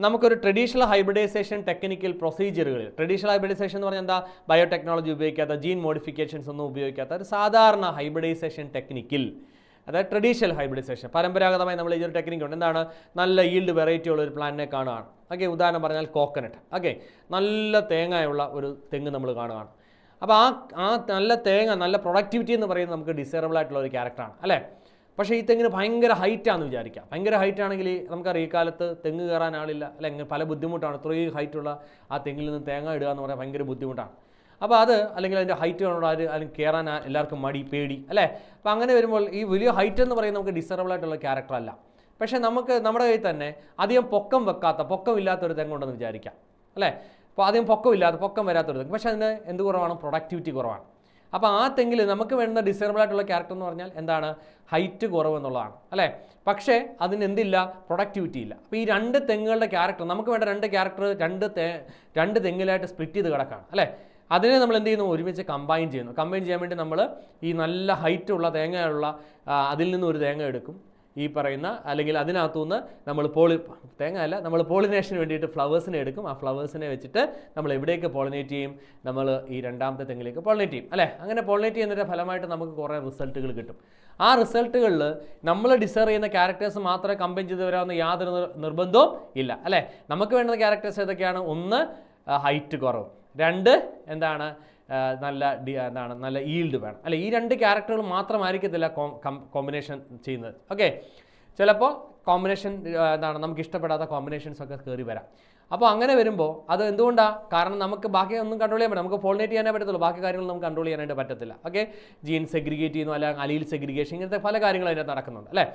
നമുക്കൊരു ട്രഡീഷണൽ ഹൈബ്രിഡൈസേഷൻ ടെക്നിക്കൽ പ്രൊസീജിയറുകളിൽ, ട്രഡീഷണൽ ഹൈബ്രിഡൈസേഷൻ എന്ന് പറഞ്ഞാൽ എന്താ? ബയോടെക്നോളജി ഉപയോഗിക്കാത്ത, ജീൻ മോഡിഫിക്കേഷൻസ് ഒന്നും ഉപയോഗിക്കാത്ത ഒരു സാധാരണ ഹൈബ്രിഡൈസേഷൻ ടെക്നിക്കിൽ, അതായത് ട്രഡീഷണൽ ഹൈബ്രിഡൈസേഷൻ, പരമ്പരാഗതമായി നമ്മൾ ഈ ഒരു ടെക്നിക്ക് ഉണ്ട്. എന്താണ്? നല്ല ഈൽഡ് വെറൈറ്റി ഉള്ള ഒരു പ്ലാന്റിനെ കാണുകയാണ്. ഓക്കെ, ഉദാഹരണം പറഞ്ഞാൽ കോക്കനട്ട്. ഓക്കെ, നല്ല തേങ്ങയുള്ള ഒരു തെങ്ങ് നമ്മൾ കാണുകയാണ്. അപ്പോൾ ആ നല്ല തേങ്ങ, നല്ല പ്രൊഡക്ടിവിറ്റി എന്ന് പറയുന്നത് നമുക്ക് ഡിസൈറബിൾ ആയിട്ടുള്ള ഒരു ക്യാരക്ടറാണ്, അല്ലേ? പക്ഷേ ഈ തെങ്ങിന് ഭയങ്കര ഹൈറ്റാണെന്ന് വിചാരിക്കാം. ഭയങ്കര ഹൈറ്റ് ആണെങ്കിൽ നമുക്കറിയാം ഈ കാലത്ത് തെങ്ങ് കയറാൻ ആളില്ല, അല്ലെങ്കിൽ പല ബുദ്ധിമുട്ടാണ്. ഇത്രയും ഹൈറ്റുള്ള ആ തെങ്ങിൽ നിന്ന് തേങ്ങ ഇടുക എന്ന് പറയാൻ ഭയങ്കര ബുദ്ധിമുട്ടാണ്. അപ്പോൾ അത് അല്ലെങ്കിൽ അതിൻ്റെ ഹൈറ്റ് കൊണ്ടോ അല്ലെങ്കിൽ കയറാൻ എല്ലാവർക്കും മടി, പേടി, അല്ലേ? അപ്പോൾ അങ്ങനെ വരുമ്പോൾ ഈ വലിയ ഹൈറ്റ് എന്ന് പറയുന്നത് നമുക്ക് ഡിസൈറബിൾ ആയിട്ടുള്ള ക്യാരക്ടർ അല്ല. പക്ഷേ നമ്മുടെ കയ്യിൽ തന്നെ അധികം പൊക്കമില്ലാത്തൊരു തെങ്ങുണ്ടെന്ന് വിചാരിക്കാം, അല്ലേ? അപ്പോൾ അധികം പൊക്കം വരാത്തൊരു തെങ്ങ്, പക്ഷേ അതിന് എന്ത് കുറവാണ്? പ്രൊഡക്ടിവിറ്റി കുറവാണ്. അപ്പോൾ ആ തെങ്ങിൽ നമുക്ക് വേണ്ട ഡിസൈറബിൾ ആയിട്ടുള്ള ക്യാരക്ടർ എന്ന് പറഞ്ഞാൽ എന്താണ്? ഹൈറ്റ് കുറവ് എന്നുള്ളതാണ്, അല്ലേ? പക്ഷേ അതിന് എന്തില്ല? പ്രൊഡക്ടിവിറ്റി ഇല്ല. അപ്പോൾ ഈ 2 തെങ്ങുകളുടെ ക്യാരക്ടർ, നമുക്ക് വേണ്ട 2 ക്യാരക്ടർ 2 തെങ്ങിലായിട്ട് സ്പ്ലിറ്റ് ചെയ്ത് കിടക്കുകയാണ്, അല്ലേ? അതിനെ നമ്മൾ എന്ത് ചെയ്യുന്നു? ഒരുമിച്ച് കമ്പൈൻ ചെയ്യുന്നു. കമ്പൈൻ ചെയ്യാൻ വേണ്ടി നമ്മൾ ഈ നല്ല ഹൈറ്റുള്ള തേങ്ങയുള്ള അതിൽ നിന്ന് ഒരു തേങ്ങ എടുക്കും, ഈ പറയുന്ന, അല്ലെങ്കിൽ അതിനകത്തുനിന്ന് നമ്മൾ നമ്മൾ പോളിനേഷന് വേണ്ടിയിട്ട് ഫ്ലവേഴ്സിനെ എടുക്കും. ആ ഫ്ലവേഴ്സിനെ വെച്ചിട്ട് നമ്മൾ എവിടേക്ക് പോളിനേറ്റ് ചെയ്യും? നമ്മൾ ഈ 2ാമത്തെ തെങ്ങിലേക്ക് പോളിനേറ്റ് ചെയ്യും, അല്ലേ? അങ്ങനെ പോളിനേറ്റ് ചെയ്യുന്നതിൻ്റെ ഫലമായിട്ട് നമുക്ക് കുറേ റിസൾട്ടുകൾ കിട്ടും. ആ റിസൾട്ടുകളിൽ നമ്മൾ ഡിസൈർ ചെയ്യുന്ന ക്യാരക്ടേഴ്സ് മാത്രമേ കമ്പൈൻ ചെയ്ത് വരാവുന്ന യാതൊരു നിർബന്ധവും ഇല്ല, അല്ലേ? നമുക്ക് വേണ്ട ക്യാരക്ടേഴ്സ് ഏതൊക്കെയാണ്? 1 ഹൈറ്റ് കുറവ്, 2 എന്താണ്? നല്ല ഈൽഡ് വേണം, അല്ലെ? ഈ 2 ക്യാരക്ടറുകൾ മാത്രമായിരിക്കത്തില്ല കോമ്പിനേഷൻ ചെയ്യുന്നത്. ഓക്കെ, ചിലപ്പോൾ കോമ്പിനേഷൻ നമുക്ക് ഇഷ്ടപ്പെടാത്ത കോമ്പിനേഷൻസ് ഒക്കെ കയറി വരാം. അപ്പോൾ അങ്ങനെ വരുമ്പോൾ അത് എന്തുകൊണ്ടാണ്? കാരണം നമുക്ക് ബാക്കി ഒന്നും കൺട്രോൾ ചെയ്യാൻ പറ്റില്ല. നമുക്ക് പോളിനേറ്റ് ചെയ്യാനേ പറ്റത്തുള്ളൂ, ബാക്കി കാര്യങ്ങൾ നമുക്ക് കൺട്രോൾ ചെയ്യാനായിട്ട് പറ്റത്തില്ല. ഓക്കെ, ജീൻ സെഗ്രിഗേറ്റ് ചെയ്യുന്നു, അല്ലെങ്കിൽ അലീൽ സെഗ്രിഗേഷൻ, ഇങ്ങനത്തെ പല കാര്യങ്ങളും അതിനകത്ത് നടക്കുന്നുണ്ട്, അല്ലേ?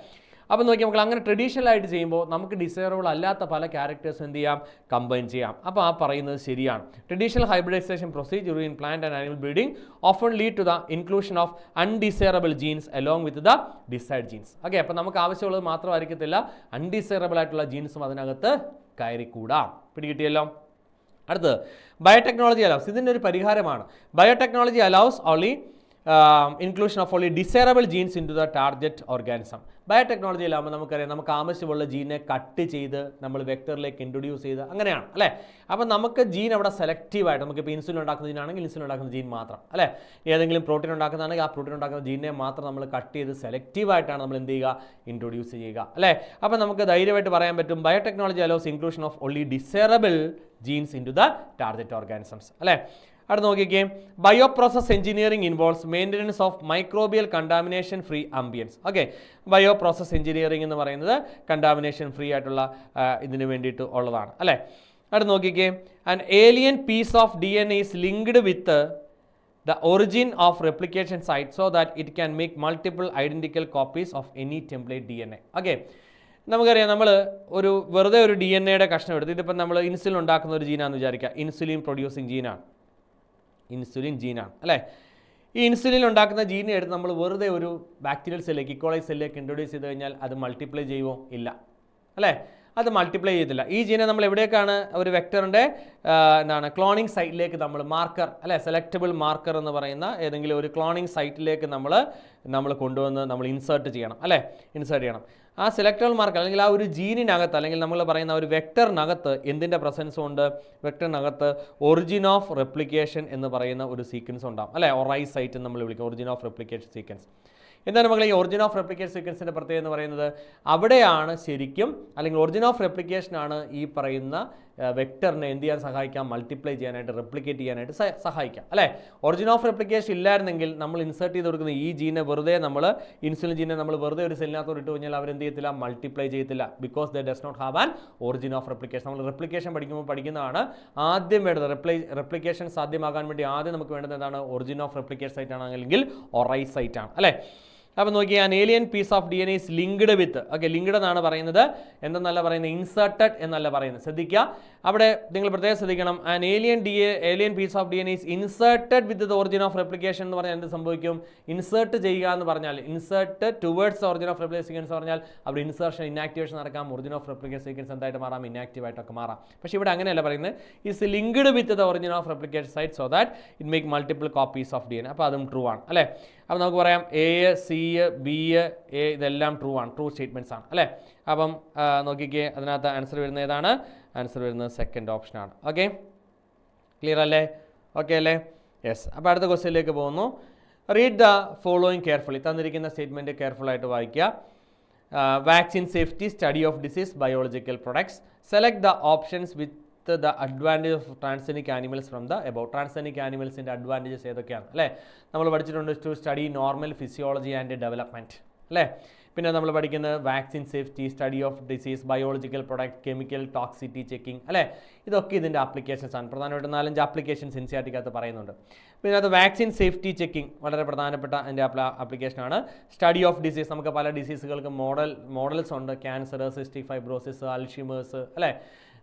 അപ്പോൾ നോക്കി നമുക്ക് അങ്ങനെ ട്രഡീഷണൽ ആയിട്ട് ചെയ്യുമ്പോൾ നമുക്ക് ഡിസൈറബിൾ അല്ലാത്ത പല ക്യാരക്ടേഴ്സ് എന്ത് ചെയ്യാം? കമ്പൈൻ ചെയ്യാം. അപ്പോൾ ആ പറയുന്നത് ശരിയാണ്. Traditional hybridisation procedure in plant and animal breeding often lead to the inclusion of undesirable genes along with the desired genes. Okay, അപ്പോൾ നമുക്ക് ആവശ്യമുള്ളത് മാത്രമായിരിക്കത്തില്ല, അൺഡിസൈറബിൾ ആയിട്ടുള്ള ജീൻസും അതിനകത്ത് കയറിക്കൂടാം. പിടികിട്ടിയല്ലോ? അടുത്തത് ബയോടെക്നോളജി അലൗസ്. ഇതിൻ്റെ ഒരു പരിഹാരമാണ്. Biotechnology allows only inclusion of only desirable genes into the target organism. ബയോടെക്നോളജിയിലാകുമ്പോൾ നമുക്കറിയാം നമുക്ക് ആവശ്യമുള്ള ജീനെ കട്ട് ചെയ്ത് നമ്മൾ വെക്ടറിലേക്ക് ഇൻട്രൊഡ്യൂസ് ചെയ്ത് അങ്ങനെയാണ് അല്ലേ. അപ്പം നമുക്ക് ജീൻ അവിടെ സെലക്റ്റീവായിട്ട് നമുക്കിപ്പോൾ ഇൻസുലിൻ ഉണ്ടാക്കുന്ന ജീനാണെങ്കിൽ ഇൻസുലിൻ ഉണ്ടാക്കുന്ന ജീൻ മാത്രം അല്ലേ, ഏതെങ്കിലും പ്രോട്ടീൻ ഉണ്ടാക്കുന്നതാണെങ്കിൽ ആ പ്രോട്ടീൻ ഉണ്ടാക്കുന്ന ജീനെ മാത്രം നമ്മൾ കട്ട് ചെയ്ത് സെലക്റ്റീവായിട്ടാണ് നമ്മൾ എന്ത് ചെയ്യുക, ഇൻട്രൊഡ്യൂസ് ചെയ്യുക അല്ലേ. അപ്പം നമുക്ക് ധൈര്യമായിട്ട് പറയാൻ പറ്റും biotechnology allows inclusion of only desirable genes into the target organisms അല്ലേ. അടുത്ത് നോക്കിക്കേ, bio process engineering involves maintenance of microbial contamination free ambience. Okay, bio process engineering എന്ന് പറയുന്നത് കണ്ടാമിനേഷൻ ഫ്രീ ആയിട്ടുള്ള ഇതിന് വേണ്ടിയിട്ട് ഉള്ളതാണ് അല്ലേ. അടുത്ത് നോക്കിക്കേ, an alien piece of DNA is linked with the origin of replication site so that it can make multiple identical copies of any template DNA. Okay, നമുക്കറിയാം നമ്മൾ വെറുതെ ഒരു DNA കഷ്ണം എടുത്ത് ഇതിപ്പം നമ്മൾ ഇൻസുലിൻ ഉണ്ടാക്കുന്ന ഒരു ജീനാണെന്ന് വിചാരിക്കുക, ഇൻസുലിൻ പ്രൊഡ്യൂസിങ് ജീനാണ്, ഇൻസുലിൻ ജീനാണ് അല്ലേ. ഈ ഇൻസുലിൻ ഉണ്ടാക്കുന്ന ജീനെ എടുത്ത് നമ്മൾ വെറുതെ ഒരു ബാക്ടീരിയൽ സെല്ലേക്ക് ഇക്കോളൈ സെല്ലിലേക്ക് ഇൻട്രൊഡ്യൂസ് ചെയ്ത് കഴിഞ്ഞാൽ അത് മൾട്ടിപ്ലൈ ചെയ്യുമോ? ഇല്ല അല്ലേ, അത് മൾട്ടിപ്ലൈ ചെയ്തില്ല. ഈ ജീനെ നമ്മൾ എവിടേക്കാണ് ഒരു വെക്ടറിൻ്റെ ക്ലോണിങ് സൈറ്റിലേക്ക് നമ്മൾ മാർക്കർ അല്ലേ, സെലക്റ്റബിൾ മാർക്കർ എന്ന് പറയുന്ന ഏതെങ്കിലും ഒരു ക്ലോണിങ് സൈറ്റിലേക്ക് നമ്മൾ കൊണ്ടുവന്ന് നമ്മൾ ഇൻസേർട്ട് ചെയ്യണം അല്ലേ, ഇൻസേർട്ട് ചെയ്യണം. ആ സെലക്റ്റബിൾ മാർക്കർ അല്ലെങ്കിൽ ആ ഒരു ജീനിനകത്ത് അല്ലെങ്കിൽ നമ്മൾ പറയുന്ന ഒരു വെക്ടറിനകത്ത് എന്തിൻ്റെ പ്രസൻസ് ഉണ്ട്, വെക്ടറിനകത്ത് ഒറിജിൻ ഓഫ് റെപ്ലിക്കേഷൻ എന്ന് പറയുന്ന ഒരു സീക്വൻസ് ഉണ്ടാകും അല്ലേ, ഒറൈ സൈറ്റ് എന്ന് നമ്മൾ വിളിക്കും, ഒറിജിൻ ഓഫ് റെപ്ലിക്കേഷൻ സീക്വൻസ്. എന്താണ് മക്കളെ ഈ ഒറിജിൻ ഓഫ് റെപ്ലിക്കേഷൻ സീക്വൻസിൻ്റെ പ്രത്യേകത എന്ന് പറയുന്നത്? അവിടെയാണ് ശരിക്കും അല്ലെങ്കിൽ ഒറിജിൻ ഓഫ് റെപ്ലിക്കേഷനാണ് ഈ പറയുന്ന വെക്ടറിനെ എന്ത് ചെയ്യാൻ സഹായിക്കാം, മൾട്ടിപ്ലൈ ചെയ്യാനായിട്ട്, റെപ്ലിക്കേറ്റ് ചെയ്യാനായിട്ട് സഹായിക്കാം അല്ലേ. ഒറിജിൻ ഓഫ് റെപ്ലിക്കേഷൻ ഇല്ലായിരുന്നെങ്കിൽ നമ്മൾ ഇൻസേർട്ട് ചെയ്ത് കൊടുക്കുന്ന ഈ ജീനെ വെറുതെ നമ്മൾ ഇൻസുലിൻ ജീനെ നമ്മൾ വെറുതെ ഒരു സെല്ലിനകത്തോട് ഇട്ട് കഴിഞ്ഞാൽ അവരെന്ത് ചെയ്യത്തില്ല, മൾട്ടിപ്ലൈ ചെയ്യത്തില്ല. Because they does not have an origin of replication. നമ്മൾ റെപ്ലിക്കേഷൻ പഠിക്കുന്നതാണ് ആദ്യം വേണ്ടത്. റെപ്ലിക്കേഷൻ സാധ്യമാകാൻ വേണ്ടി ആദ്യം നമുക്ക് വേണ്ടത് എന്താണ്, ഒറിജിൻ ഓഫ് റെപ്ലിക്കേഷൻ സൈറ്റ് ആണ് അല്ലെങ്കിൽ ഒറൈ സൈറ്റ് ആണ് അല്ലേ. അപ്പോൾ നോക്കിയാൽ an alien piece of DNA is linked with, okay linked എന്നാണ് പറയുന്നത്, എന്തെന്നല്ല പറയുന്നത്, ഇൻസേർട്ടഡ് എന്നല്ല പറയുന്നത്. ശ്രദ്ധിക്കുക, അവിടെ നിങ്ങൾ പ്രത്യേകം ശ്രദ്ധിക്കണം. An alien piece of DNA is inserted with the origin of replication എന്ന് പറഞ്ഞാൽ എന്ത് സംഭവിക്കും? ഇൻസേർട്ട് ചെയ്യുക എന്ന് പറഞ്ഞാൽ, insert towards origin of replication sequence പറഞ്ഞാൽ അവിടെ ഇൻസേർഷൻ ഇനാക്ടിവേഷൻ നടക്കാം, ഒറിജിൻ ഓഫ് റെപ്ലിക്കേഷൻ സീക്വൻസ് എന്തായിട്ട് മാറാം, ഇനാക്റ്റീവായിട്ടൊക്കെ മാറാം. പക്ഷേ ഇവിടെ അങ്ങനെയല്ല പറയുന്നത്, is linked with the origin of replication site so that it make multiple copies of DNA. അപ്പോൾ അതും ട്രൂ ആണ് അല്ലേ. അപ്പോൾ നമുക്ക് പറയാം A, C, B, A ഇതെല്ലാം ട്രൂ ആണ്, ട്രൂ സ്റ്റേറ്റ്മെൻറ്റ്സ് ആണ് അല്ലേ. അപ്പം നോക്കിക്കേ, അതിനകത്ത് ആൻസർ വരുന്നത് ഏതാണ്? ആൻസർ വരുന്നത് സെക്കൻഡ് ഓപ്ഷനാണ്. ഓക്കെ, ക്ലിയർ അല്ലേ? ഓക്കെ അല്ലേ? യെസ്. അപ്പോൾ അടുത്ത ക്വസ്റ്റ്യനിലേക്ക് പോകുന്നു. Read the following carefully. തന്നിരിക്കുന്ന സ്റ്റേറ്റ്മെൻറ്റ് കെയർഫുള്ളായിട്ട് വായിക്കുക. Vaccine safety, study of disease, biological products. Select the options with the advantage of transgenic animals from the above. Transgenic ആനിമൽസിൻ്റെ അഡ്വാൻറ്റേജസ് ഏതൊക്കെയാണ് അല്ലേ? നമ്മൾ പഠിച്ചിട്ടുണ്ട് to study normal physiology and development അല്ലേ. പിന്നെ നമ്മൾ പഠിക്കുന്നത് vaccine safety, study of disease, biological product, chemical toxicity checking അല്ലേ. ഇതൊക്കെ ഇതിൻ്റെ ആപ്ലിക്കേഷൻസ് ആണ്. പ്രധാനമായിട്ടും 4-5 ആപ്ലിക്കേഷൻസ് എൻസിആർടിക്കകത്ത് പറയുന്നുണ്ട്. പിന്നെ അത് വാക്സിൻ സേഫ്റ്റി ചെക്കിംഗ് വളരെ പ്രധാനപ്പെട്ട അതിൻ്റെ ആപ്ലിക്കേഷനാണ്. സ്റ്റഡി ഓഫ് ഡിസീസ്, നമുക്ക് പല ഡിസീസുകൾക്ക് മോഡൽസ് ഉണ്ട്, ക്യാൻസർ, സിസ്റ്റിക് ഫൈബ്രോസിസ്, അൽഷിമേഴ്സ് അല്ലേ.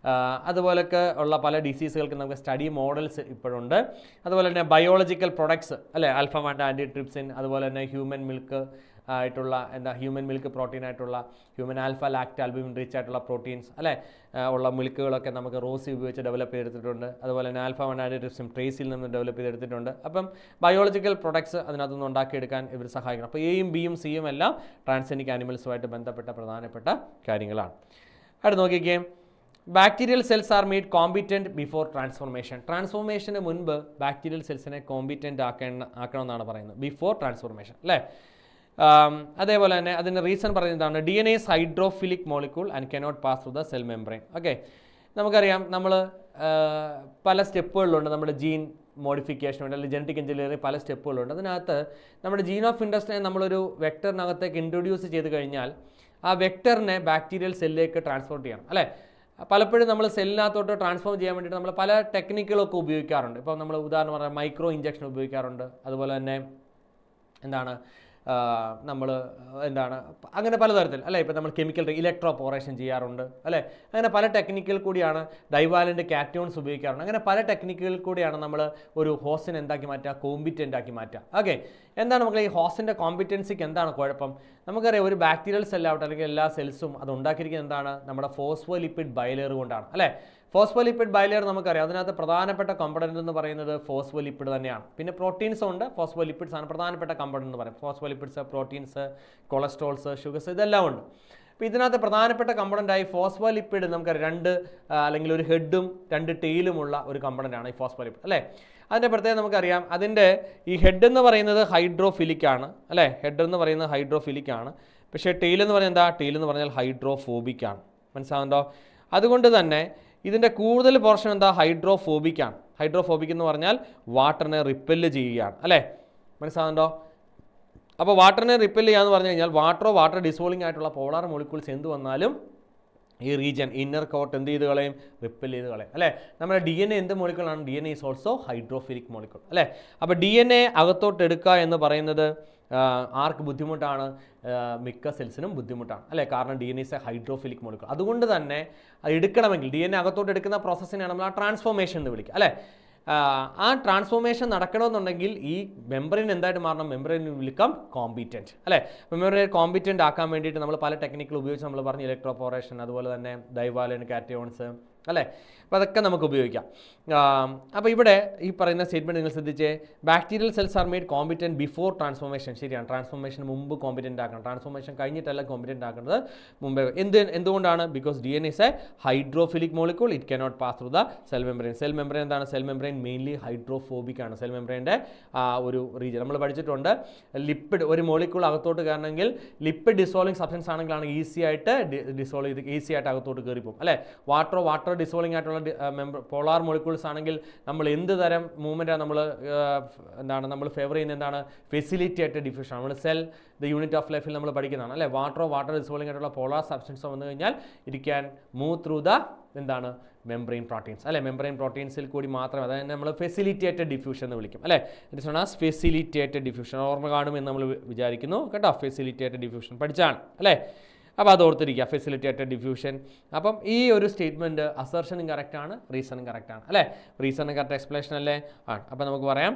അതുപോലൊക്കെ ഉള്ള പല ഡിസീസുകൾക്ക് നമുക്ക് സ്റ്റഡി മോഡൽസ് ഇപ്പോഴുണ്ട്. അതുപോലെ തന്നെ ബയോളജിക്കൽ പ്രൊഡക്ട്സ് അല്ലേ, ആൽഫ-1 ആൻറ്റിട്രിപ്സിൻ, അതുപോലെ തന്നെ ഹ്യൂമൻ മിൽക്ക് ആയിട്ടുള്ള ഹ്യൂമൻ മിൽക്ക് പ്രോട്ടീൻ ആയിട്ടുള്ള ഹ്യൂമൻ ആൽഫ ലാക്റ്റ് ആൽബുമിൻ റിച്ച് ആയിട്ടുള്ള പ്രോട്ടീൻസ് അല്ലേ ഉള്ള മിൽക്കുകളൊക്കെ നമുക്ക് റോസി ഉപയോഗിച്ച് ഡെവലപ്പ് ചെയ്തെടുത്തിട്ടുണ്ട്. അതുപോലെ തന്നെ ആൽഫ-1 ആൻറ്റിട്രിപ്സിൻ ട്രേസിൽ നിന്ന് ഡെവലപ്പ് ചെയ്തെടുത്തിട്ടുണ്ട്. അപ്പം ബയോളജിക്കൽ പ്രൊഡക്ട്സ് അതിനകത്തുനിന്ന് ഉണ്ടാക്കിയെടുക്കാൻ ഇവർ സഹായിക്കണം. അപ്പോൾ എയും ബിയും സിയും എല്ലാം ട്രാൻസ്ജനിക് ആനിമൽസുമായിട്ട് ബന്ധപ്പെട്ട പ്രധാനപ്പെട്ട കാര്യങ്ങളാണ്. അടുത്ത് നോക്കിക്കേ, bacterial cells are made competent before transformation. ട്രാൻസ്ഫോർമേഷന് മുൻപ് ബാക്ടീരിയൽ സെൽസിനെ കോമ്പിറ്റൻറ്റ് ആക്കണമെന്നാണ് പറയുന്നത്, ബിഫോർ ട്രാൻസ്ഫോർമേഷൻ അല്ലേ. അതേപോലെ തന്നെ അതിൻ്റെ റീസൺ പറയുന്നതാണ് DNA is hydrophilic molecule and cannot pass through the cell membrane. Okay, നമുക്കറിയാം നമ്മൾ പല സ്റ്റെപ്പുകളിലുണ്ട് നമ്മുടെ ജീൻ മോഡിഫിക്കേഷൻ ഉണ്ട്, അല്ലെങ്കിൽ ജനറ്റിക് എഞ്ചിനീയറിംഗ് പല സ്റ്റെപ്പുകളുണ്ട്. അതിനകത്ത് നമ്മുടെ ജീൻ ഓഫ് ഇൻട്രസ്റ്റിനെ നമ്മളൊരു വെക്ടറിനകത്തേക്ക് ഇൻട്രൊഡ്യൂസ് ചെയ്ത് കഴിഞ്ഞാൽ ആ വെക്ടറിനെ ബാക്ടീരിയൽ സെല്ലിലേക്ക് ട്രാൻസ്പോർട്ട് ചെയ്യണം അല്ലേ. പലപ്പോഴും നമ്മൾ സെല്ലിനകത്തോട്ട് ട്രാൻസ്ഫോം ചെയ്യാൻ വേണ്ടിയിട്ട് നമ്മൾ പല ടെക്നിക്കുകളൊക്കെ ഉപയോഗിക്കാറുണ്ട്. ഇപ്പോൾ നമ്മൾ ഉദാഹരണം പറഞ്ഞാൽ മൈക്രോ ഇഞ്ചക്ഷൻ ഉപയോഗിക്കാറുണ്ട്. അതുപോലെ തന്നെ നമ്മൾ അങ്ങനെ പലതരത്തിൽ അല്ലേ. ഇപ്പോൾ നമ്മൾ കെമിക്കൽ ഇലക്ട്രോപോറേഷൻ ചെയ്യാറുണ്ട് അല്ലേ. അങ്ങനെ പല ടെക്നിക്കുകൾ കൂടിയാണ്. ഡൈവാലൻ്റ് കാറ്റോൺസ് ഉപയോഗിക്കാറുണ്ട്. അങ്ങനെ പല ടെക്നിക്കുകൾ കൂടിയാണ് നമ്മൾ ഒരു ഹോസ്റ്റിനെ എന്താക്കി മാറ്റുക, കോമ്പിറ്റൻ്റ് ആക്കി മാറ്റുക. ഓക്കെ, എന്താണ് നമുക്ക് ഈ ഹോസ്റ്റിൻ്റെ കോമ്പിറ്റൻസിക്ക് എന്താണ് കുഴപ്പം? നമുക്കറിയാം ഒരു ബാക്ടീരിയൽ സെല്ലാവട്ടെ അല്ലെങ്കിൽ എല്ലാ സെൽസും അത് ഉണ്ടാക്കിയിരിക്കുന്നത് എന്താണ്, നമ്മുടെ ഫോസ്ഫോലിപ്പിഡ് ബയലെയർ കൊണ്ടാണ് അല്ലേ. ഫോസ്ഫോലിപ്പിഡ് ബൈലെയർ നമുക്കറിയാം, അതിനകത്ത് പ്രധാനപ്പെട്ട കമ്പണന്റ് എന്ന് പറയുന്നത് ഫോസ്ഫോലിപ്പിഡ് തന്നെയാണ്. പിന്നെ പ്രോട്ടീൻസ് ഉണ്ട്, ഫോസ്ഫോലിപ്പിഡ്സ് ആണ് പ്രധാനപ്പെട്ട കമ്പണന്റ് എന്ന് പറയും. ഫോസ്ഫോലിപ്പിഡ്സ്, പ്രോട്ടീൻസ്, കൊളസ്ട്രോൾസ്, ഷുഗർസ് ഇതെല്ലാം ഉണ്ട്. അപ്പോൾ ഇതിനകത്ത് പ്രധാനപ്പെട്ട കമ്പണൻ്റായി ഫോസ്ഫോലിപ്പിഡ് നമുക്കറിയാം, അല്ലെങ്കിൽ ഒരു ഹെഡും 2 ടെയിലുമുള്ള ഒരു കമ്പണൻ്റാണ് ഈ ഫോസ്ഫോലിപ്പിഡ് അല്ലേ. അതിൻ്റെ പ്രത്യേകം നമുക്കറിയാം, അതിൻ്റെ ഈ ഹെഡ് എന്ന് പറയുന്നത് ഹൈഡ്രോഫിലിക് ആണ് അല്ലേ, ഹെഡ് എന്ന് പറയുന്നത് ഹൈഡ്രോഫിലിക് ആണ്. പക്ഷേ ടെയിൽ എന്ന് പറഞ്ഞാൽ എന്താ, ടെയിൽ എന്ന് പറഞ്ഞാൽ ഹൈഡ്രോഫോബിക് ആണ്. മനസ്സിലാവുന്നുണ്ടോ? അതുകൊണ്ട് തന്നെ ഇതിൻ്റെ കൂടുതൽ പോർഷൻ എന്താ, ഹൈഡ്രോഫോബിക് ആണ്. ഹൈഡ്രോഫോബിക് എന്ന് പറഞ്ഞാൽ വാട്ടറിനെ റിപ്പല് ചെയ്യുകയാണ് അല്ലേ. മനസ്സിലാവുന്നുണ്ടോ? അപ്പോൾ വാട്ടറിനെ റിപ്പൽ ചെയ്യാന്ന് പറഞ്ഞു കഴിഞ്ഞാൽ വാട്ടർ ഡിസോൾവിങ് ആയിട്ടുള്ള പോളാർ മോളിക്യൂൾസ് എന്ത് വന്നാലും ഈ റീജിയൻ ഇന്നർ കോട്ട് എന്ത് ചെയ്ത് കളയും, റിപ്പൽ ചെയ്ത് കളയും അല്ലേ. നമ്മുടെ DNA എന്ത് മോളിക്യൂളാണ്, DNA is also hydrophilic molecule അല്ലേ. അപ്പോൾ DNA അകത്തോട്ട് എടുക്കുക എന്ന് പറയുന്നത് ആർക്ക് ബുദ്ധിമുട്ടാണ്, മിക്ക സെൽസിനും ബുദ്ധിമുട്ടാണ് അല്ലേ. കാരണം DNA is A hydrophilic molecule. അതുകൊണ്ട് തന്നെ എടുക്കണമെങ്കിൽ DNA അകത്തോട്ട് എടുക്കുന്ന പ്രോസസ്സിനെയാണ് നമ്മൾ ആ ട്രാൻസ്ഫോർമേഷൻ എന്ന് വിളിക്കുക അല്ലേ. ആ ട്രാൻസ്ഫോർമേഷൻ നടക്കണമെന്നുണ്ടെങ്കിൽ ഈ മെമ്പറിൻ എന്തായിട്ട് മാറണം, മെമ്പറിൻ വിൽക്കാം കോമ്പിറ്റൻറ്റ് അല്ലേ. മെമ്പറിനെ കോമ്പിറ്റൻ്റ് ആക്കാൻ വേണ്ടിയിട്ട് നമ്മൾ പല ടെക്നിക്കൽ ഉപയോഗിച്ച് നമ്മൾ പറഞ്ഞു, ഇലക്ട്രോപോറേഷൻ, അതുപോലെ തന്നെ ഡൈവാലൻ കാറ്റയോൺസ് അല്ലേ. അപ്പോൾ അതൊക്കെ നമുക്ക് ഉപയോഗിക്കാം. അപ്പോൾ ഇവിടെ ഈ പറയുന്ന സ്റ്റേറ്റ്മെൻറ്റ് നിങ്ങൾ ശ്രദ്ധിച്ചേ, bacterial cells are made competent before transformation. ശരിയാണ്, ട്രാൻസ്ഫോർമേഷൻ മുമ്പ് കോമ്പിറ്റൻ്റ് ആക്കണം, ട്രാൻസ്ഫോർമേഷൻ കഴിഞ്ഞിട്ടല്ല കോമ്പിറ്റൻ്റ് ആക്കേണ്ടത്, മുമ്പേ. എന്തുകൊണ്ടാണ്, because DNA is A hydrophilic molecule, it cannot pass through the cell membrane. Cell membrane എന്താണ്, സെൽ മെമ്പറൈൻ മെയിൻലി ഹൈഡ്രോഫോബിക് ആണ്. സെൽ മെമ്പറൈൻ്റെ ഒരു റീജിയൻ നമ്മൾ പഠിച്ചിട്ടുണ്ട്. ലിപ്പിഡ് ഒരു മോളിക്യൂൾ അകത്തോട്ട് കയറണമെങ്കിൽ ലിപ്പിഡ് ഡിസോൾവിങ് സബ്സ്റ്റൻസ് ആണെങ്കിലാണ് ഈസി ആയിട്ട് അകത്തോട്ട് കയറിപ്പോകും അല്ലേ. വാട്ടർ ഡിസോൾവിങ് ആയിട്ടുള്ള പോളാർ മോളിക്യൂൾസ് ആണെങ്കിൽ നമ്മൾ എന്ത് തരം മൂവ്മെൻറ്റാണ് നമ്മൾ ഫേവർ ചെയ്യുന്നത്, എന്താണ്, ഫെസിലിറ്റേറ്റഡ് ഡിഫ്യൂഷൻ. നമ്മൾ ദ യൂണിറ്റ് ഓഫ് ലൈഫിൽ നമ്മൾ പഠിക്കുന്നതാണ് അല്ലേ. വാട്ടർ ഡിസോൾവിങ് ആയിട്ടുള്ള പോളാർ സബ്സ്റ്റൻസ് വന്നു കഴിഞ്ഞാൽ it can move through the membrane proteins അല്ലേ. മെംബ്രെയിൻ പ്രോട്ടീൻസിൽ കൂടി മാത്രമേ, അതായത് നമ്മൾ ഫെസിലിറ്റേറ്റഡ് ഡിഫ്യൂഷൻ എന്ന് വിളിക്കും അല്ലേ. It is known as facilitated diffusion. ഓർമ്മ കാണുമെന്ന് നമ്മൾ വിചാരിക്കുന്നു കേട്ടോ. ഫെസിലിറ്റേറ്റഡ് ഡിഫ്യൂഷൻ പഠിച്ചാണ് അല്ലേ. അപ്പോൾ അത് ഓർത്തിരിക്കുക, ഫെസിലിറ്റേറ്റഡ് ഡിഫ്യൂഷൻ. അപ്പം ഈ ഒരു സ്റ്റേറ്റ്മെൻറ്റ് അസർഷനും കറക്റ്റാണ്, റീസണും കറക്റ്റാണ് അല്ലേ. റീസണും കറക്റ്റ് എക്സ്പ്ലനേഷൻ അല്ലേ ആണ്. അപ്പോൾ നമുക്ക് പറയാം